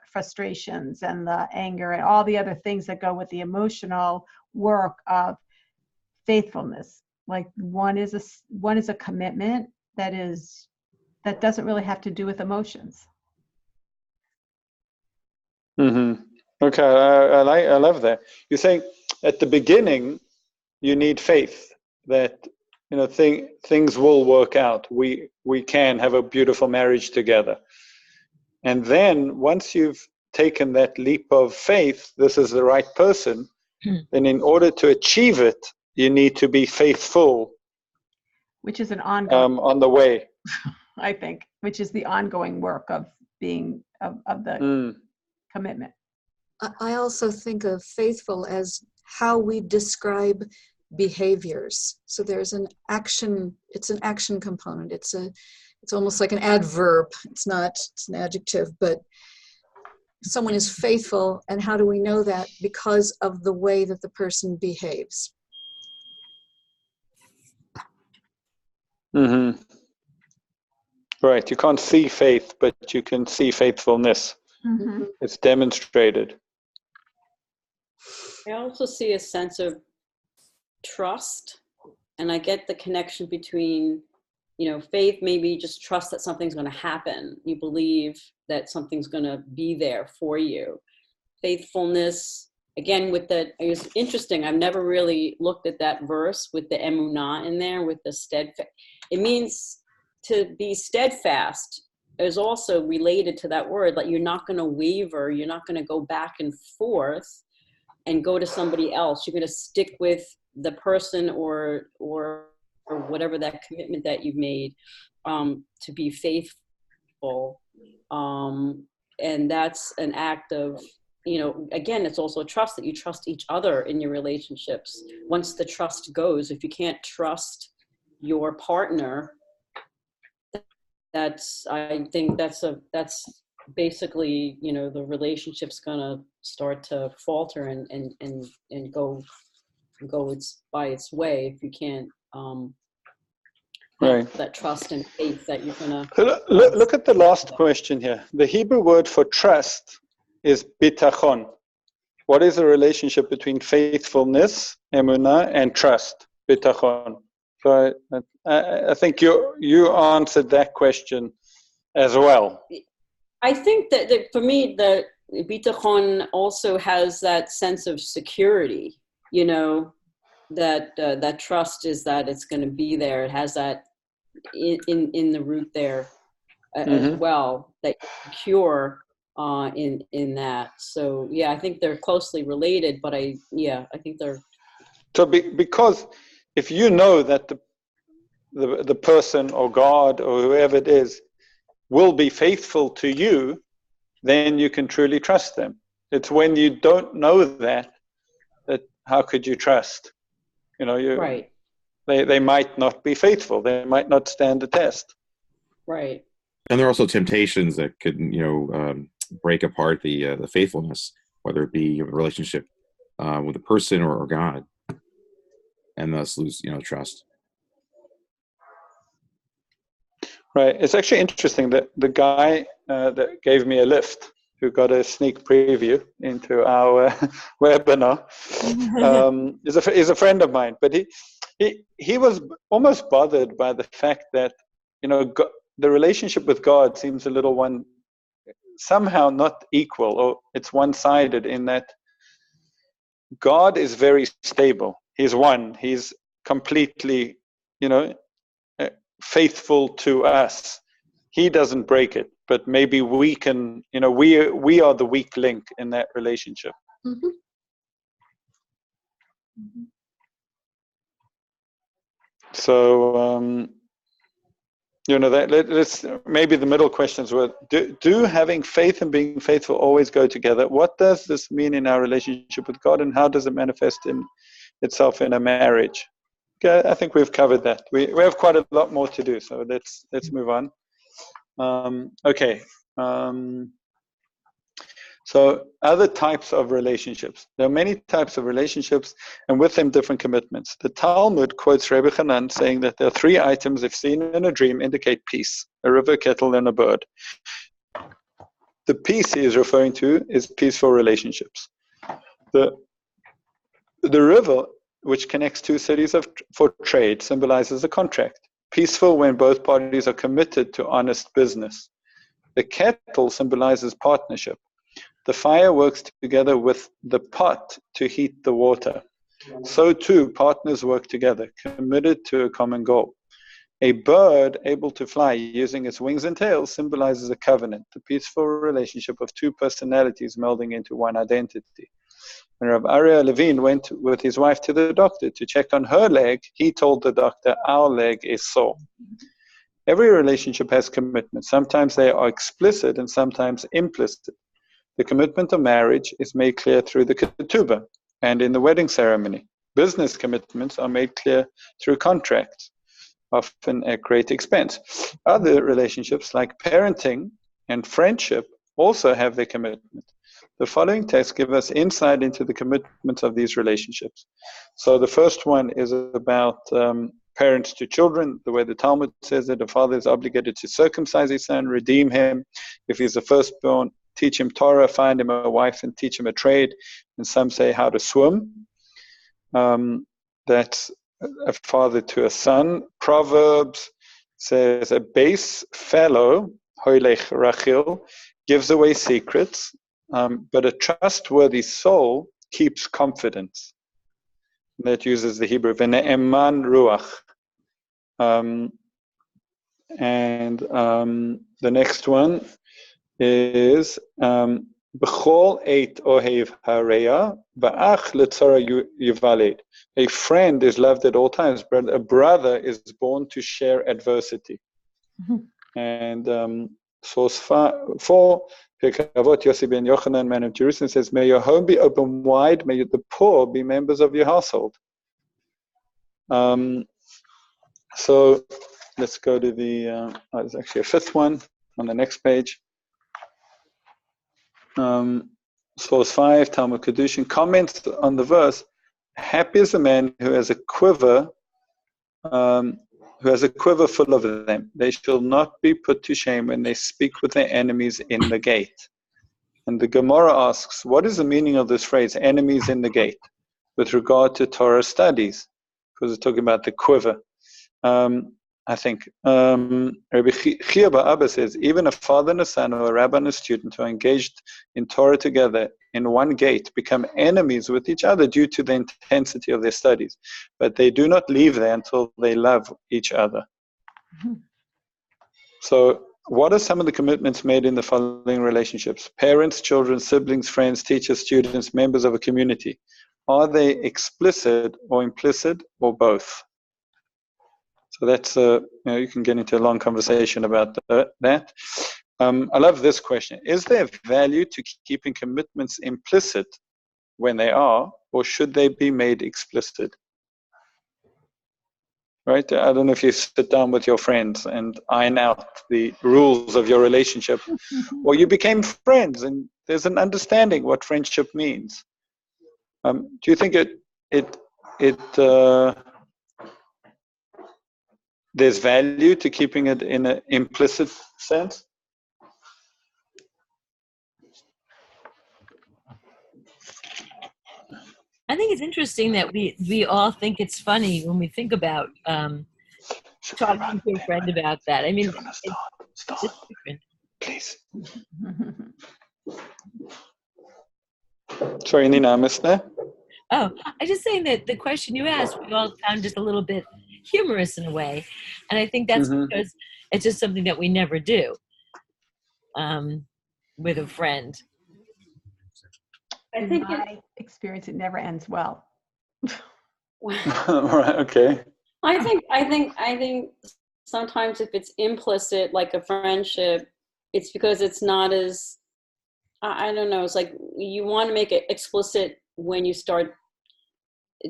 frustrations and the anger and all the other things that go with the emotional work of faithfulness. Like, one is a commitment that doesn't really have to do with emotions. Mm-hmm. Okay, I love that. You're saying at the beginning you need faith that things will work out. We can have a beautiful marriage together. And then once you've taken that leap of faith, this is the right person, then in order to achieve it, you need to be faithful, which is an ongoing on the way. I think, which is the ongoing work of being of the commitment. I also think of faithful as how we describe behaviors. So there's an action component. It's almost like an adverb. It's an adjective, but someone is faithful, and how do we know that? Because of the way that the person behaves. Mm-hmm. Right. You can't see faith, but you can see faithfulness. Mm-hmm. It's demonstrated. I also see a sense of trust, and I get the connection between, faith, maybe just trust that something's going to happen. You believe that something's going to be there for you. Faithfulness, again, it was interesting. I've never really looked at that verse with the emunah in there, with the steadfast. It means to be steadfast is also related to that word, like you're not going to waver, you're not going to go back and forth and go to somebody else. You're going to stick with the person or whatever that commitment that you've made, to be faithful. And that's an act of, again, it's also a trust, that you trust each other in your relationships. Once the trust goes, if you can't trust your partner, I think that's basically, the relationship's gonna start to falter and go by its way if you can't Right. that trust and faith that you're gonna. Look at the last question here. The Hebrew word for trust is bitachon. What is the relationship between faithfulness, emunah, and trust, bitachon? So I think you answered that question as well. I think that for me, bitachon also has that sense of security, that trust is that it's going to be there. It has that in the root there as well, that you're secure in that. So yeah, I think they're closely related, but I think they're. So because if you know that the person or God or whoever it is will be faithful to you, then you can truly trust them. It's when you don't know that how could you trust? Right. They might not be faithful. They might not stand the test. Right. And there are also temptations that could, break apart the faithfulness, whether it be a relationship with a person or God, and thus lose, trust. Right. It's actually interesting that the guy that gave me a lift, who got a sneak preview into our webinar, is a friend of mine. But he was almost bothered by the fact that the relationship with God seems a little somehow not equal, or it's one-sided in that God is very stable. He's one. He's completely, faithful to us. He doesn't break it, but maybe we can, we are the weak link in that relationship. Mm-hmm. So let's maybe the middle questions were: do having faith and being faithful always go together? What does this mean in our relationship with God, and how does it manifest itself in a marriage? Okay, I think we've covered that. We have quite a lot more to do, so let's move on. Okay. So other types of relationships. There are many types of relationships, and with them different commitments. The Talmud quotes Rebbe Hanan saying that there are 3 items, if seen in a dream, indicate peace: a river, kettle, and a bird. The peace he is referring to is peaceful relationships. The river, which connects 2 cities for trade, symbolizes a contract. Peaceful when both parties are committed to honest business. The kettle symbolizes partnership. The fire works together with the pot to heat the water. So too, partners work together, committed to a common goal. A bird able to fly using its wings and tail symbolizes a covenant, the peaceful relationship of 2 personalities melding into one identity. When Rav Aryeh Levine went with his wife to the doctor to check on her leg, he told the doctor, "Our leg is sore." Every relationship has commitments. Sometimes they are explicit and sometimes implicit. The commitment of marriage is made clear through the ketubah and in the wedding ceremony. Business commitments are made clear through contracts, often at great expense. Other relationships like parenting and friendship also have their commitment. The following texts give us insight into the commitments of these relationships. So the first one is about parents to children. The way the Talmud says that a father is obligated to circumcise his son, redeem him. If he's the firstborn, teach him Torah, find him a wife, and teach him a trade. And some say how to swim. That's a father to a son. Proverbs says a base fellow, hoylech rachil, gives away secrets, but a trustworthy soul keeps confidence. That uses the Hebrew v'ne'eman ruach. And the next one is b'chol eit ohev hareya v'ach letzara yivaled. A friend is loved at all times, but a brother is born to share adversity. And source 4, Avot Yossi ben Yochanan, man of Jerusalem, says, "May your home be open wide, may the poor be members of your household." So let's go to there's actually a 5th one on the next page. Source 5, Talmud Kedushin, comments on the verse, "Happy is the man who has a quiver full of them. They shall not be put to shame when they speak with their enemies in the gate." And the Gemara asks, what is the meaning of this phrase, enemies in the gate, with regard to Torah studies? Because it's talking about the quiver. I think. Rabbi Chia Abba says, even a father and a son or a rabbi and a student who are engaged in Torah together in one gate become enemies with each other due to the intensity of their studies. But they do not leave there until they love each other. So what are some of the commitments made in the following relationships? Parents, children, siblings, friends, teachers, students, members of a community. Are they explicit or implicit or both? So that's, you can get into a long conversation about that. I love this question. Is there value to keeping commitments implicit when they are, or should they be made explicit? Right? I don't know if you sit down with your friends and iron out the rules of your relationship, or you became friends and there's an understanding what friendship means. Do you think there's value to keeping it in an implicit sense? I think it's interesting that we all think it's funny when we think about talking to a friend about that. I mean, Stop. it's different. Please. Sorry, Nina, I missed that. Oh, I just saying that the question you asked, we all found just a little bit humorous in a way, and I think that's because it's just something that we never do with a friend. I think in my experience, it never ends well. Right. Okay. I think sometimes if it's implicit, like a friendship, it's because it's not as, I don't know, it's like you want to make it explicit when you start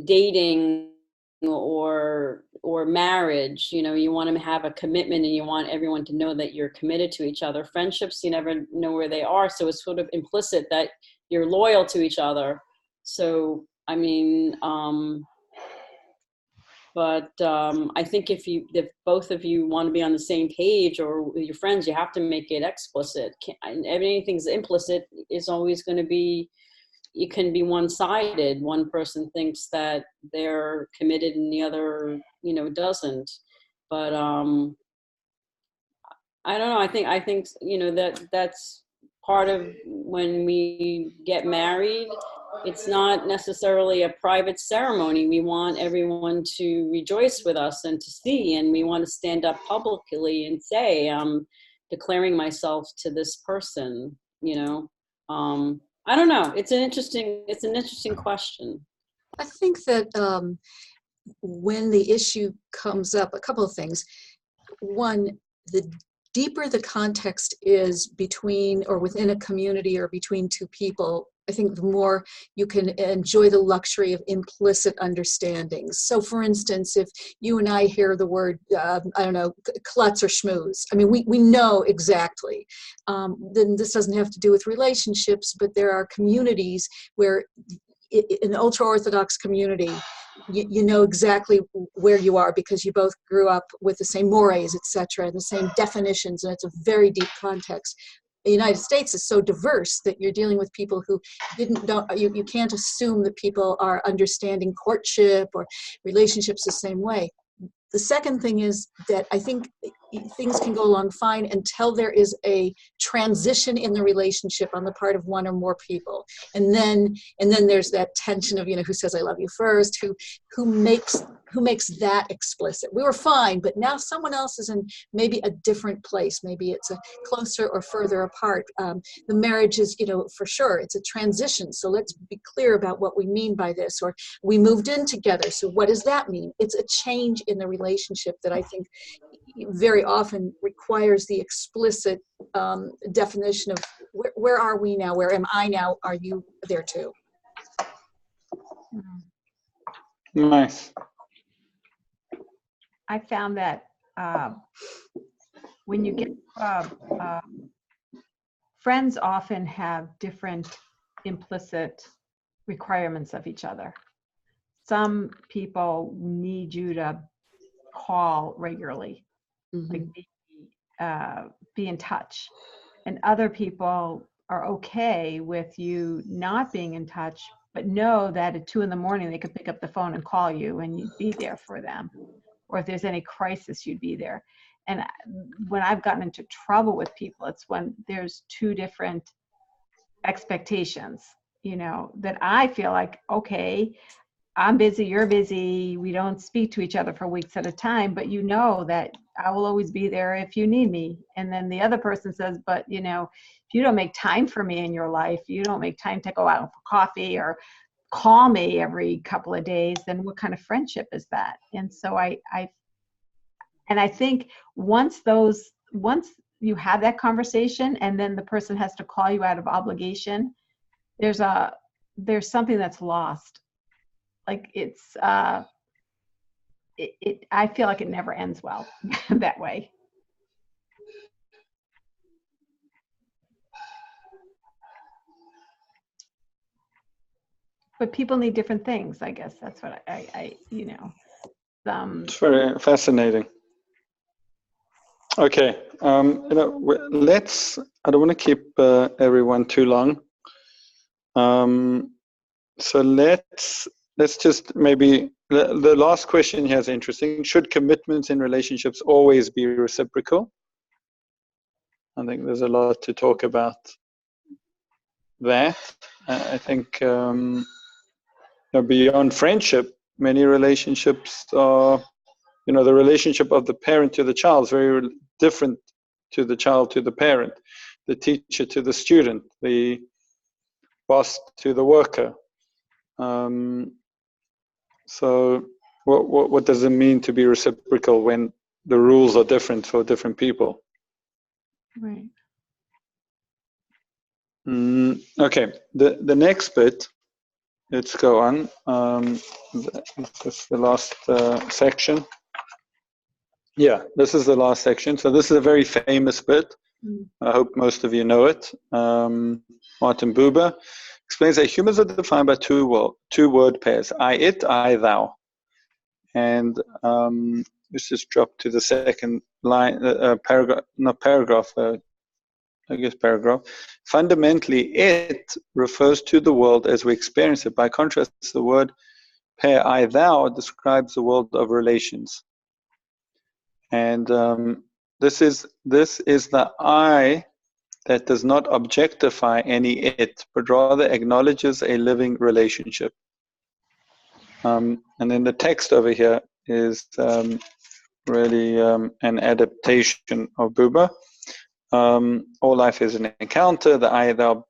dating or marriage. You know, you want to have a commitment and you want everyone to know that you're committed to each other. Friendships, you never know where they are, so it's sort of implicit that you're loyal to each other. So I mean, but I think if both of you want to be on the same page or with your friends, you have to make it explicit. Anything's implicit is always going to be, it can be one-sided. One person thinks that they're committed and the other, doesn't. But I don't know. I think that's part of when we get married. It's not necessarily a private ceremony. We want everyone to rejoice with us and to see, and we want to stand up publicly and say, I'm declaring myself to this person, I don't know. It's an interesting question. I think that when the issue comes up, a couple of things. One, the deeper the context is between or within a community or between two people, I think the more you can enjoy the luxury of implicit understandings. So for instance, if you and I hear the word, I don't know, klutz or schmooze, I mean, we know exactly. Then this doesn't have to do with relationships, but there are communities where in an ultra-Orthodox community, you know exactly where you are because you both grew up with the same mores, etc., and the same definitions, and it's a very deep context. The United States is so diverse that you're dealing with people who you can't assume that people are understanding courtship or relationships the same way. The second thing is that I think things can go along fine until there is a transition in the relationship on the part of one or more people. And then there's that tension of, who says I love you first, who makes that explicit. We were fine, but now someone else is in maybe a different place. Maybe it's a closer or further apart. The marriage is, for sure, it's a transition. So let's be clear about what we mean by this. Or we moved in together. So what does that mean? It's a change in the relationship that I think very often requires the explicit definition of where are we now? Where am I now? Are you there too? Nice. I found that when you get friends often have different implicit requirements of each other. Some people need you to call regularly, like be in touch, and other people are okay with you not being in touch, but know that at 2 a.m. they could pick up the phone and call you and you'd be there for them. or if there's any crisis, you'd be there. And when I've gotten into trouble with people, it's when there's two different expectations, you know, that I feel like, okay, I'm busy, you're busy, we don't speak to each other for weeks at a time, but you know that I will always be there if you need me. And then the other person says, but you know, if you don't make time for me in your life, you don't make time to go out for coffee or call me every couple of days, then what kind of friendship is that? And so I think once you have that conversation and then the person has to call you out of obligation, there's something that's lost. Like I feel like it never ends well that way. But people need different things, I guess. That's what I you know. It's very fascinating. Okay, you know, I don't want to keep everyone too long. So let's just maybe, the last question here is interesting. Should commitments in relationships always be reciprocal? I think there's a lot to talk about that. I think you know, beyond friendship, many relationships are, you know, the relationship of the parent to the child is very different to the child to the parent, the teacher to the student, the boss to the worker. So what does it mean to be reciprocal when the rules are different for different people? Right. Okay, the next bit, let's go on. This is the last section. Yeah, this is the last section. So this is a very famous bit. I hope most of you know it. Martin Buber explains that humans are defined by two word pairs: I, it, I, thou. And let's just drop to the second line, paragraph, not paragraph, I guess paragraph. Fundamentally, it refers to the world as we experience it. By contrast, the word pair I, thou describes the world of relations. And this is the I that does not objectify any it, but rather acknowledges a living relationship. And then the text over here is really an adaptation of Buber. All life is an encounter. The I, thou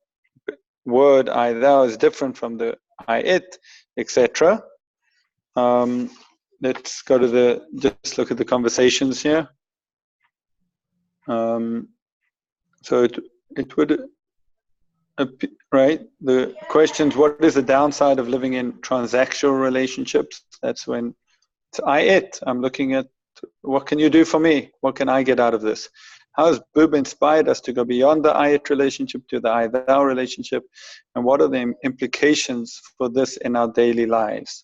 word I, thou is different from the I, it, etc. Let's go to just look at the conversations here. So it would, right? The questions, what is the downside of living in transactional relationships? That's when it's I, it. I'm looking at what can you do for me? What can I get out of this? How has Buber inspired us to go beyond the I, it relationship to the I, thou relationship? And what are the implications for this in our daily lives?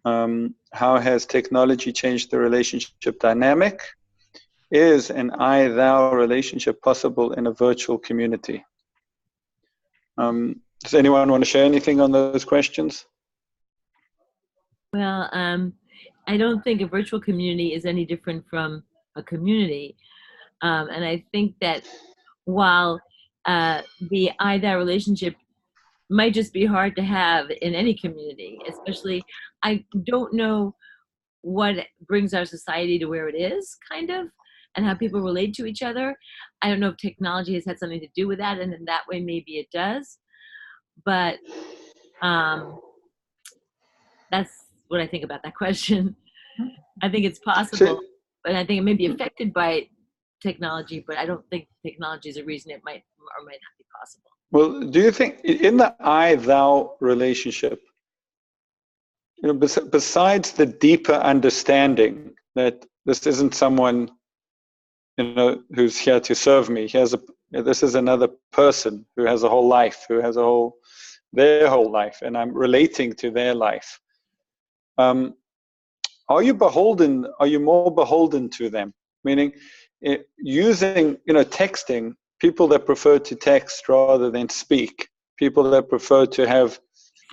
How has technology changed the relationship dynamic? Is an I-thou relationship possible in a virtual community? Does anyone want to share anything on those questions? Well, I don't think a virtual community is any different from a community. And I think that while the I-thou relationship might just be hard to have in any community, especially, I don't know what brings our society to where it is, kind of, and how people relate to each other. I don't know if technology has had something to do with that, and in that way maybe it does. But that's what I think about that question. I think it's possible, but I think it may be affected by technology, but I don't think technology is a reason it might or might not be possible. Well, do you think in the I-thou relationship, you know, besides the deeper understanding that this isn't someone, you know, who's here to serve me, this is another person who has a whole life, who has their whole life, and I'm relating to their life. Are you more beholden to them? Meaning, using, you know, texting, people that prefer to text rather than speak, people that prefer to have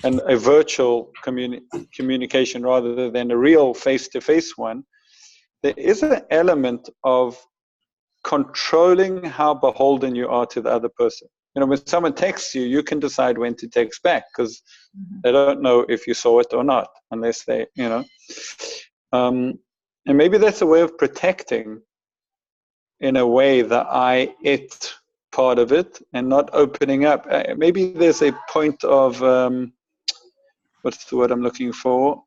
and a virtual communication rather than a real face-to-face one, there is an element of controlling how beholden you are to the other person. You know, when someone texts you, you can decide when to text back because they don't know if you saw it or not, unless they, you know. And maybe that's a way of protecting, in a way, the I-it part of it and not opening up. Maybe there's a point of, what's the word I'm looking for?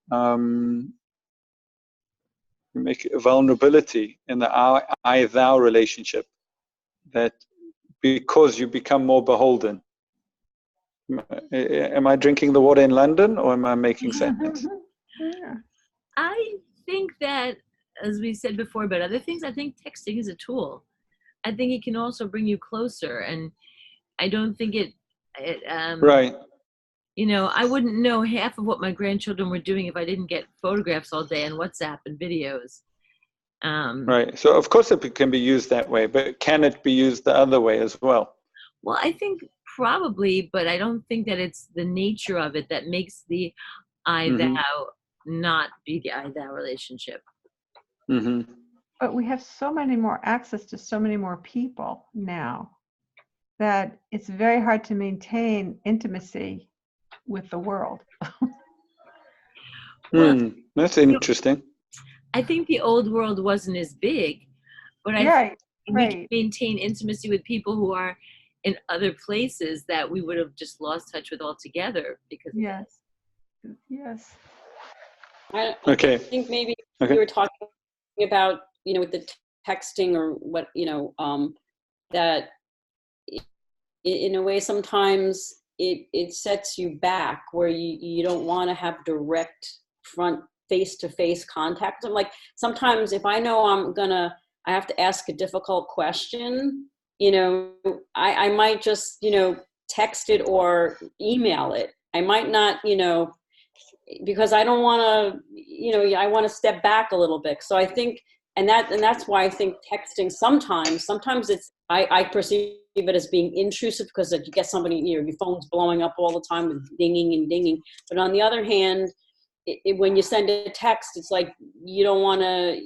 Make a vulnerability in the I-thou relationship, that because you become more beholden. Am I drinking the water in London, or am I making sense? Yeah. I think that, as we said before about other things, I think texting is a tool. I think it can also bring you closer, and I don't think it Right. you know, I wouldn't know half of what my grandchildren were doing if I didn't get photographs all day on WhatsApp and videos. Right. So of course it can be used that way, but can it be used the other way as well? Well, I think probably, but I don't think that it's the nature of it that makes the I-thou not be the I-thou relationship. Mm-hmm. But we have so many more access to so many more people now that it's very hard to maintain intimacy with the world. Well, That's interesting. I think the old world wasn't as big, but I Right, think we can right. maintain intimacy with people who are in other places that we would have just lost touch with altogether because of that. Yes, yes. I Okay. think maybe Okay. you were talking about, you know, with the texting or what, you know, that in a way sometimes it sets you back where you don't want to have direct front face-to-face contact. I'm like, sometimes if I know I have to ask a difficult question, you know, I might just, you know, text it or email it. I might not, you know, because I don't want to, you know, I want to step back a little bit. So I think, and that's why I think texting sometimes it's, I perceive it as being intrusive because you get somebody, you know, your phone's blowing up all the time with dinging and dinging. But on the other hand, when you send a text, it's like you don't want to,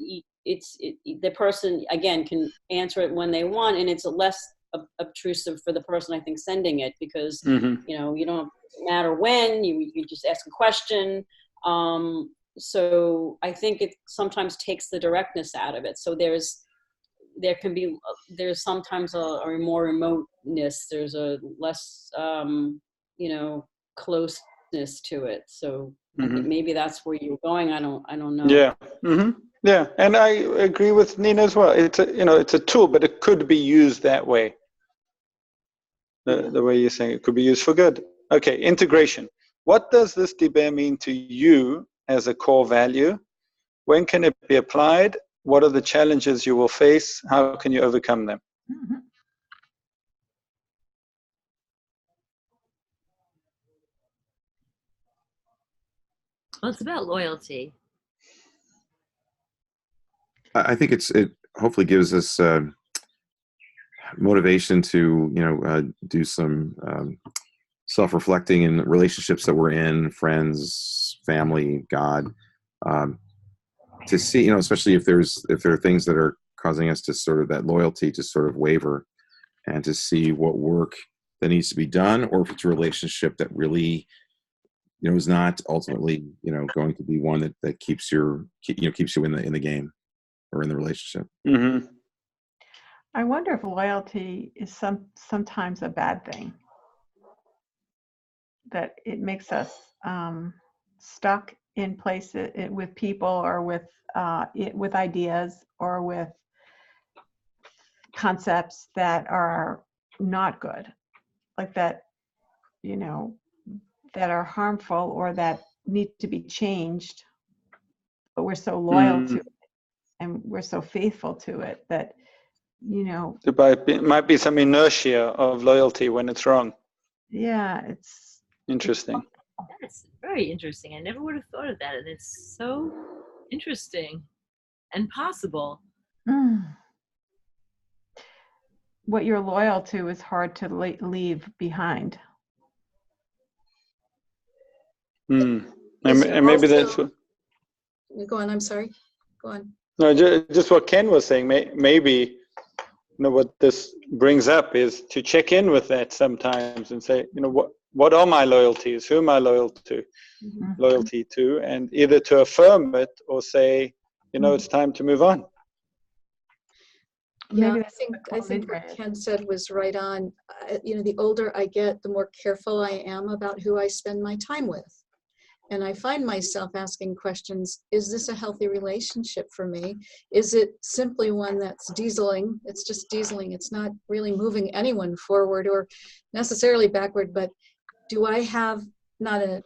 the person, again, can answer it when they want, and it's less obtrusive for the person, I think, sending it, because, you know, you don't matter when, you just ask a question. So I think it sometimes takes the directness out of it. So there's sometimes a more remoteness. There's a less, you know, closeness to it. So I think maybe that's where you're going. I don't know. Yeah. Yeah. And I agree with Nina as well. It's a, you know, it's a tool, but it could be used that way. The way you're saying it could be used for good. Okay. Integration. What does this DBER mean to you as a core value? When can it be applied? What are the challenges you will face? How can you overcome them? Well, it's about loyalty. I think it hopefully gives us motivation to, you know, do some self-reflecting in relationships that we're in, friends, family, God, to see, you know, especially if there are things that are causing us to sort of, that loyalty to sort of waver, and to see what work that needs to be done, or if it's a relationship that really, you know, is not ultimately, you know, going to be one that keeps you in the game or in the relationship. I wonder if loyalty is sometimes a bad thing. That it makes us stuck in places with people, or with ideas, or with concepts that are not good, like that, you know, that are harmful or that need to be changed. But we're so loyal to it, and we're so faithful to it that, you know, There might be some inertia of loyalty when it's wrong. Yeah, it's interesting. That's very interesting. I never would have thought of that, and it's so interesting and possible. What you're loyal to is hard to leave behind. And maybe that's what. Go on. I'm sorry. Go on. No, just what Ken was saying. Maybe, what this brings up is to check in with that sometimes and say, what are my loyalties? Who am I loyalty to? And either to affirm it or say, it's time to move on. Yeah, I think what Ken said was right on. The older I get, the more careful I am about who I spend my time with. And I find myself asking questions, is this a healthy relationship for me? Is it simply one that's dieseling? It's just dieseling. It's not really moving anyone forward or necessarily backward, but do I have, not in a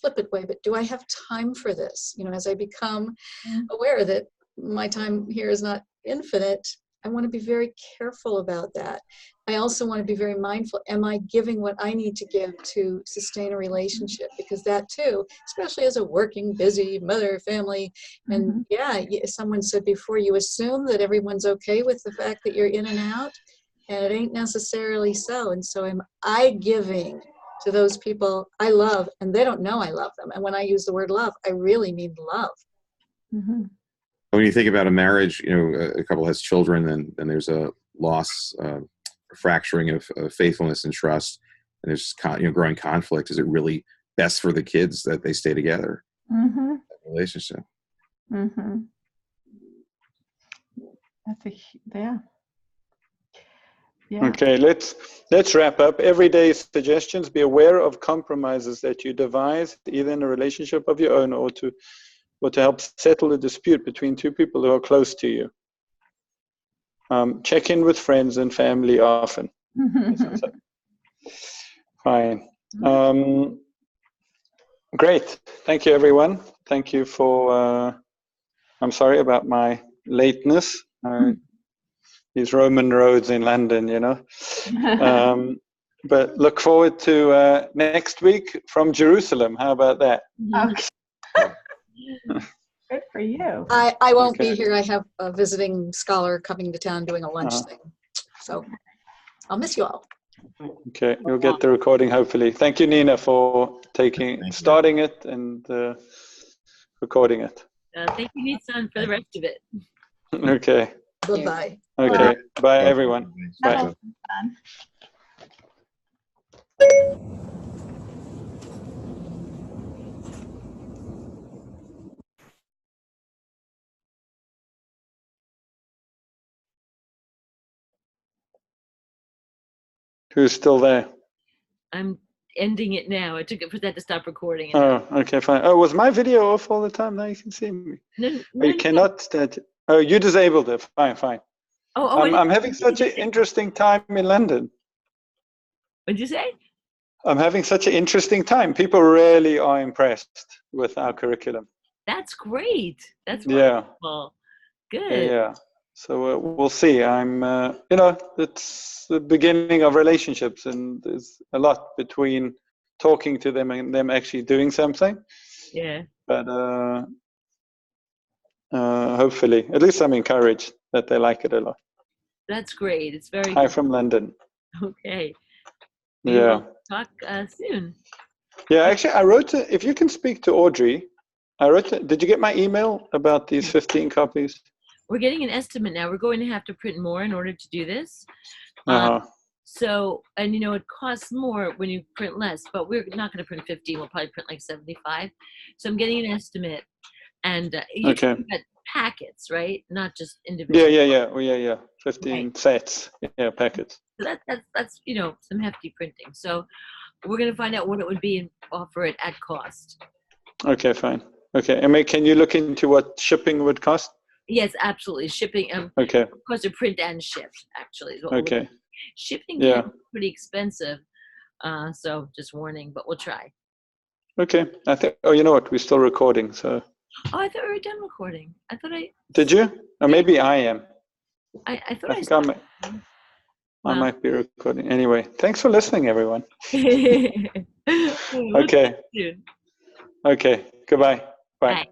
flippant way, but do I have time for this? As I become aware that my time here is not infinite, I want to be very careful about that. I also want to be very mindful. Am I giving what I need to give to sustain a relationship? Because that too, especially as a working, busy mother, family, and someone said before, you assume that everyone's okay with the fact that you're in and out, and it ain't necessarily so. And so am I giving to those people I love, and they don't know I love them. And when I use the word love, I really mean love. When you think about a marriage, a couple has children, and there's a loss, fracturing of faithfulness and trust, and there's growing conflict. Is it really best for the kids that they stay together? That relationship. That's yeah. Okay, let's wrap up. Everyday suggestions: be aware of compromises that you devise, either in a relationship of your own or to help settle a dispute between two people who are close to you. Check in with friends and family often. Fine. Great. Thank you, everyone. Thank you for, I'm sorry about my lateness. These Roman roads in London, but look forward to next week from Jerusalem. How about that? Okay. Good for you. I won't be here. I have a visiting scholar coming to town doing a lunch thing. So I'll miss you all. Okay, you'll get the recording hopefully. Thank you, Nina, for starting it and recording it. Thank you, Nitzan, for the rest of it. Okay. Bye-bye. Okay. Bye, everyone. Bye. Who's still there? I'm ending it now. I took it for that to stop recording. Oh, okay, fine. Oh, was my video off all the time? Now you can see me. No, you cannot start. Oh, you disabled it. Fine. I'm having such an interesting time in London. What'd you say? I'm having such an interesting time. People really are impressed with our curriculum. That's great. That's wonderful. Good. Yeah. So we'll see. It's the beginning of relationships, and there's a lot between talking to them and them actually doing something. Yeah. But hopefully, at least I'm encouraged that they like it a lot. That's great. It's very Hi good. from London. Okay. Yeah. We'll talk soon. Yeah, actually, I wrote if you can speak to Audrey, did you get my email about these 15 copies? We're getting an estimate now. We're going to have to print more in order to do this. So, and it costs more when you print less, but we're not going to print 15. We'll probably print like 75. So I'm getting an estimate. And you're talking about packets, right? Not just individual. Yeah. 15 sets. Yeah, packets. So that's some hefty printing. So we're going to find out what it would be and offer it at cost. Okay, fine. Okay, and can you look into what shipping would cost? Yes, absolutely. Shipping. Okay. Of course, to print and ship. Actually, okay. Shipping can be pretty expensive. So just warning, but we'll try. Okay. I think. Oh, you know what? We're still recording. So. Oh, I thought we were done recording. I thought I. Did you? Or maybe I am. I thought I might be recording. Anyway, thanks for listening, everyone. Okay. Okay. Goodbye. Bye. Bye.